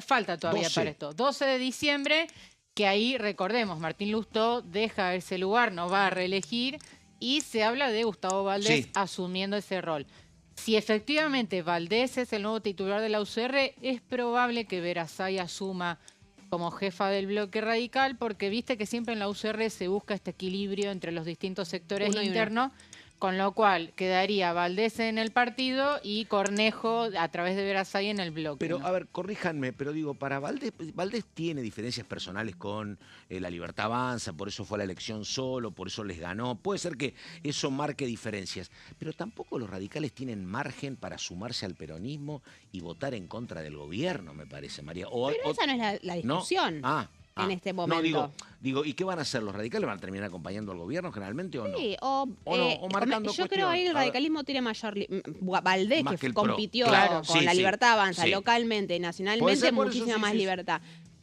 falta todavía 12. para esto. 12 de diciembre, que ahí, recordemos, Martín Lustó deja ese lugar, no va a reelegir, y se habla de Gustavo Valdés Sí. asumiendo ese rol. Si efectivamente Valdés es el nuevo titular de la UCR, es probable que Verazay asuma como jefa del bloque radical, porque viste que siempre en la UCR se busca este equilibrio entre los distintos sectores Uno y uno. internos, con lo cual quedaría Valdés en el partido y Cornejo a través de Verazay en el bloque. Pero, ¿no? a ver, corríjanme, pero digo, para Valdés tiene diferencias personales con la Libertad Avanza, por eso fue a la elección solo, por eso les ganó. Puede ser que eso marque diferencias, pero tampoco los radicales tienen margen para sumarse al peronismo y votar en contra del gobierno, me parece, María. Pero esa no es la ¿no? discusión en este momento. No, digo, ¿y qué van a hacer? ¿Los radicales van a terminar acompañando al gobierno generalmente o no? Sí, O no, o marcando yo creo ahí el cuestiones. A ver. radicalismo tiene mayor... Valdés, Más que que el PRO. compitió Claro, con sí, la sí, Libertad Avanza sí. localmente y Puede nacionalmente, ser, por eso, muchísima sí, más sí, sí. libertad.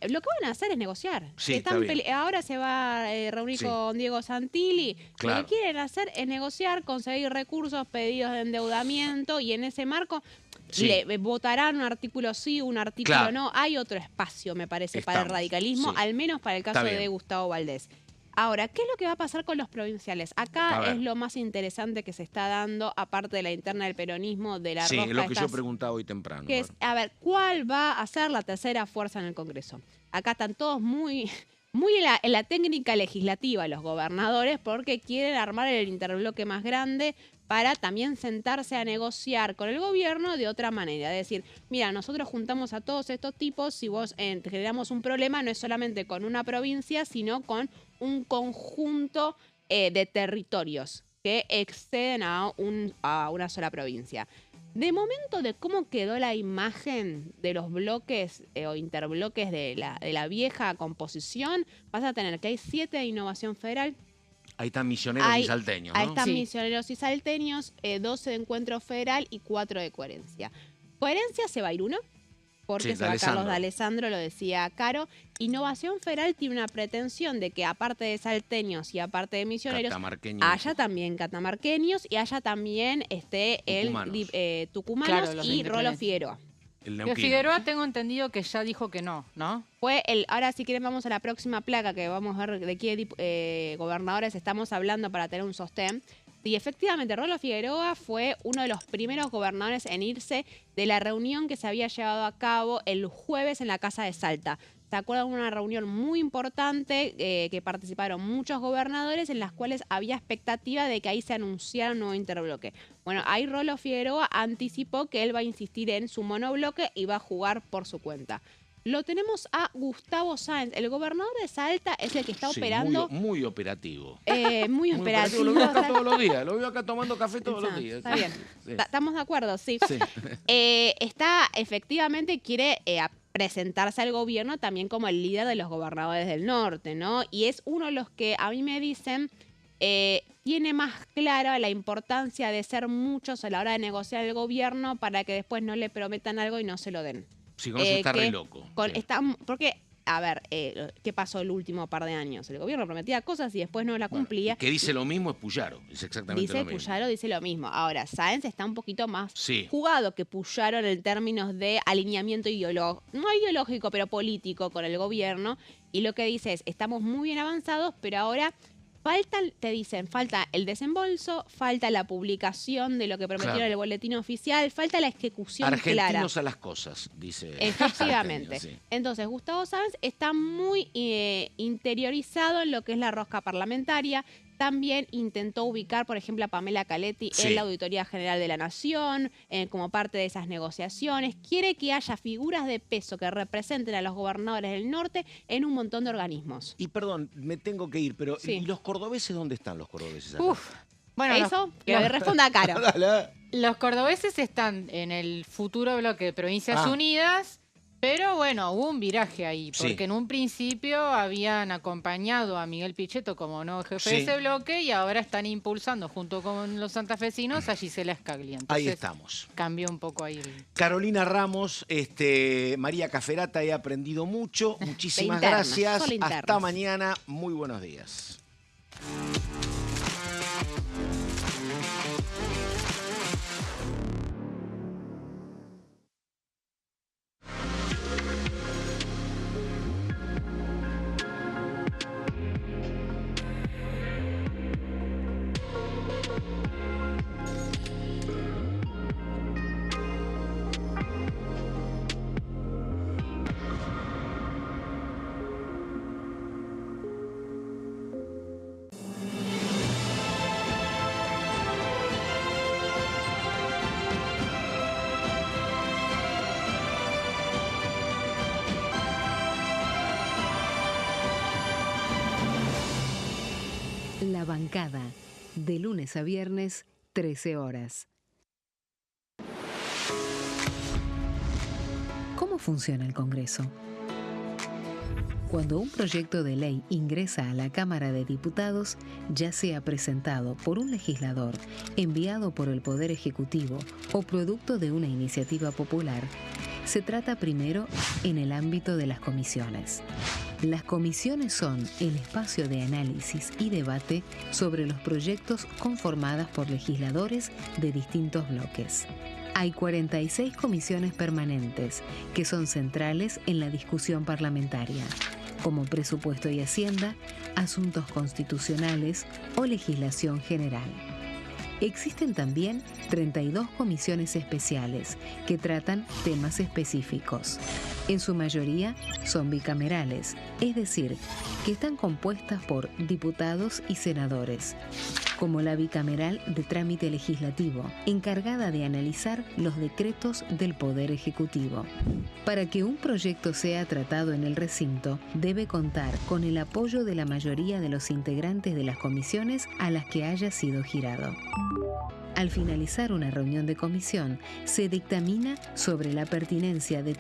Lo que van a hacer es negociar. Sí, Están está bien. ahora se va a reunir Sí. con Diego Santilli. Claro. Lo que quieren hacer es negociar, conseguir recursos, pedidos de endeudamiento, y en ese marco Sí. votarán un artículo sí, un artículo Claro. no. Hay otro espacio, me parece, para el Estamos, radicalismo, sí. al menos para el caso Está bien. de Gustavo Valdés. Ahora, ¿qué es lo que va a pasar con los provinciales? A Acá ver. es lo más interesante que se está dando, aparte de la interna del peronismo, de la Sí, rosca es lo que yo estas- preguntaba hoy temprano. que a es, ver. a ver, ¿cuál va a ser la tercera fuerza en el Congreso? Acá están todos muy en la técnica legislativa los gobernadores, porque quieren armar el interbloque más grande para también sentarse a negociar con el gobierno de otra manera. Es decir, mira, nosotros juntamos a todos estos tipos, si vos generamos un problema, no es solamente con una provincia, sino con un conjunto de territorios que exceden a una sola provincia. De momento, de cómo quedó la imagen de los bloques o interbloques de la vieja composición, vas a tener que hay 7 de Innovación Federal. Ahí están Misioneros y Salteños, ¿no? Ahí están Sí. Misioneros y Salteños, 12 de Encuentro Federal y 4 de Coherencia. Coherencia se va a ir uno, porque Sí, se va D'Alessandro. Carlos D'Alessandro, lo decía Caro. Innovación Federal tiene una pretensión de que aparte de salteños y aparte de misioneros, Catamarqueños. haya también catamarqueños y haya también Tucumanos. tucumanos Claro, los de y Rolo Independencia. Figueroa. El Pero neuquino. Figueroa tengo entendido que ya dijo que no, ¿no? Ahora si quieren vamos a la próxima placa que vamos a ver de qué gobernadores estamos hablando para tener un sostén. Y efectivamente, Rolo Figueroa fue uno de los primeros gobernadores en irse de la reunión que se había llevado a cabo el jueves en la Casa de Salta. ¿Se acuerdan? Una reunión muy importante que participaron muchos gobernadores en las cuales había expectativa de que ahí se anunciara un nuevo interbloque. Bueno, ahí Rolo Figueroa anticipó que él va a insistir en su monobloque y va a jugar por su cuenta. Lo tenemos a Gustavo Sáenz. El gobernador de Salta es el que está Sí, operando. muy operativo. Muy operativo. Lo veo acá todos los días. Lo veo acá tomando café todos los días. Está bien. Sí. Estamos de acuerdo, sí. Sí. Quiere presentarse al gobierno también como el líder de los gobernadores del norte, ¿no? Y es uno de los que a mí me dicen tiene más clara la importancia de ser muchos a la hora de negociar el gobierno para que después no le prometan algo y no se lo den. Sí, con eso está re loco. Sí. Porque, a ver, ¿qué pasó el último par de años? El gobierno prometía cosas y después no la cumplía. Que dice lo mismo es Puyaro. Es exactamente Dice lo mismo. Puyaro, dice lo mismo. Ahora, Sáenz está un poquito más Sí. jugado que Puyaro en términos de alineamiento ideológico, no ideológico, pero político con el gobierno. Y lo que dice es, estamos muy bien avanzados, pero ahora falta el desembolso, falta la publicación de lo que prometieron Claro. en el boletín oficial, falta la ejecución clara. Argentinos a las cosas, dice. Efectivamente. Salteño, sí. Entonces, Gustavo Sáenz está muy interiorizado en lo que es la rosca parlamentaria. También intentó ubicar, por ejemplo, a Pamela Caletti Sí. en la Auditoría General de la Nación, como parte de esas negociaciones. Quiere que haya figuras de peso que representen a los gobernadores del norte en un montón de organismos. Y perdón, me tengo que ir, pero Sí. ¿y los cordobeses dónde están los cordobeses? acá? Uf. Bueno, Eso, que responda Caro. Dale. los cordobeses están en el futuro bloque de Provincias Ah. Unidas, pero bueno, hubo un viraje ahí, Sí. porque en un principio habían acompañado a Miguel Pichetto como nuevo jefe de Sí. ese bloque y ahora están impulsando junto con los santafesinos a Gisela Scaglia. Ahí Entonces, estamos. cambió un poco ahí el... Carolina Ramos, María Caferata, he aprendido mucho. Muchísimas internas, gracias. solo internas. Hasta mañana. Muy buenos días. La bancada, de lunes a viernes, 13 horas. ¿Cómo funciona el Congreso? Cuando un proyecto de ley ingresa a la Cámara de Diputados, ya sea presentado por un legislador, enviado por el Poder Ejecutivo o producto de una iniciativa popular, se trata primero en el ámbito de las comisiones. Las comisiones son el espacio de análisis y debate sobre los proyectos conformadas por legisladores de distintos bloques. Hay 46 comisiones permanentes que son centrales en la discusión parlamentaria, como Presupuesto y Hacienda, Asuntos Constitucionales o Legislación General. Existen también 32 comisiones especiales que tratan temas específicos. En su mayoría son bicamerales, es decir, que están compuestas por diputados y senadores, como la bicameral de trámite legislativo, encargada de analizar los decretos del Poder Ejecutivo. Para que un proyecto sea tratado en el recinto, debe contar con el apoyo de la mayoría de los integrantes de las comisiones a las que haya sido girado. Al finalizar una reunión de comisión, se dictamina sobre la pertinencia de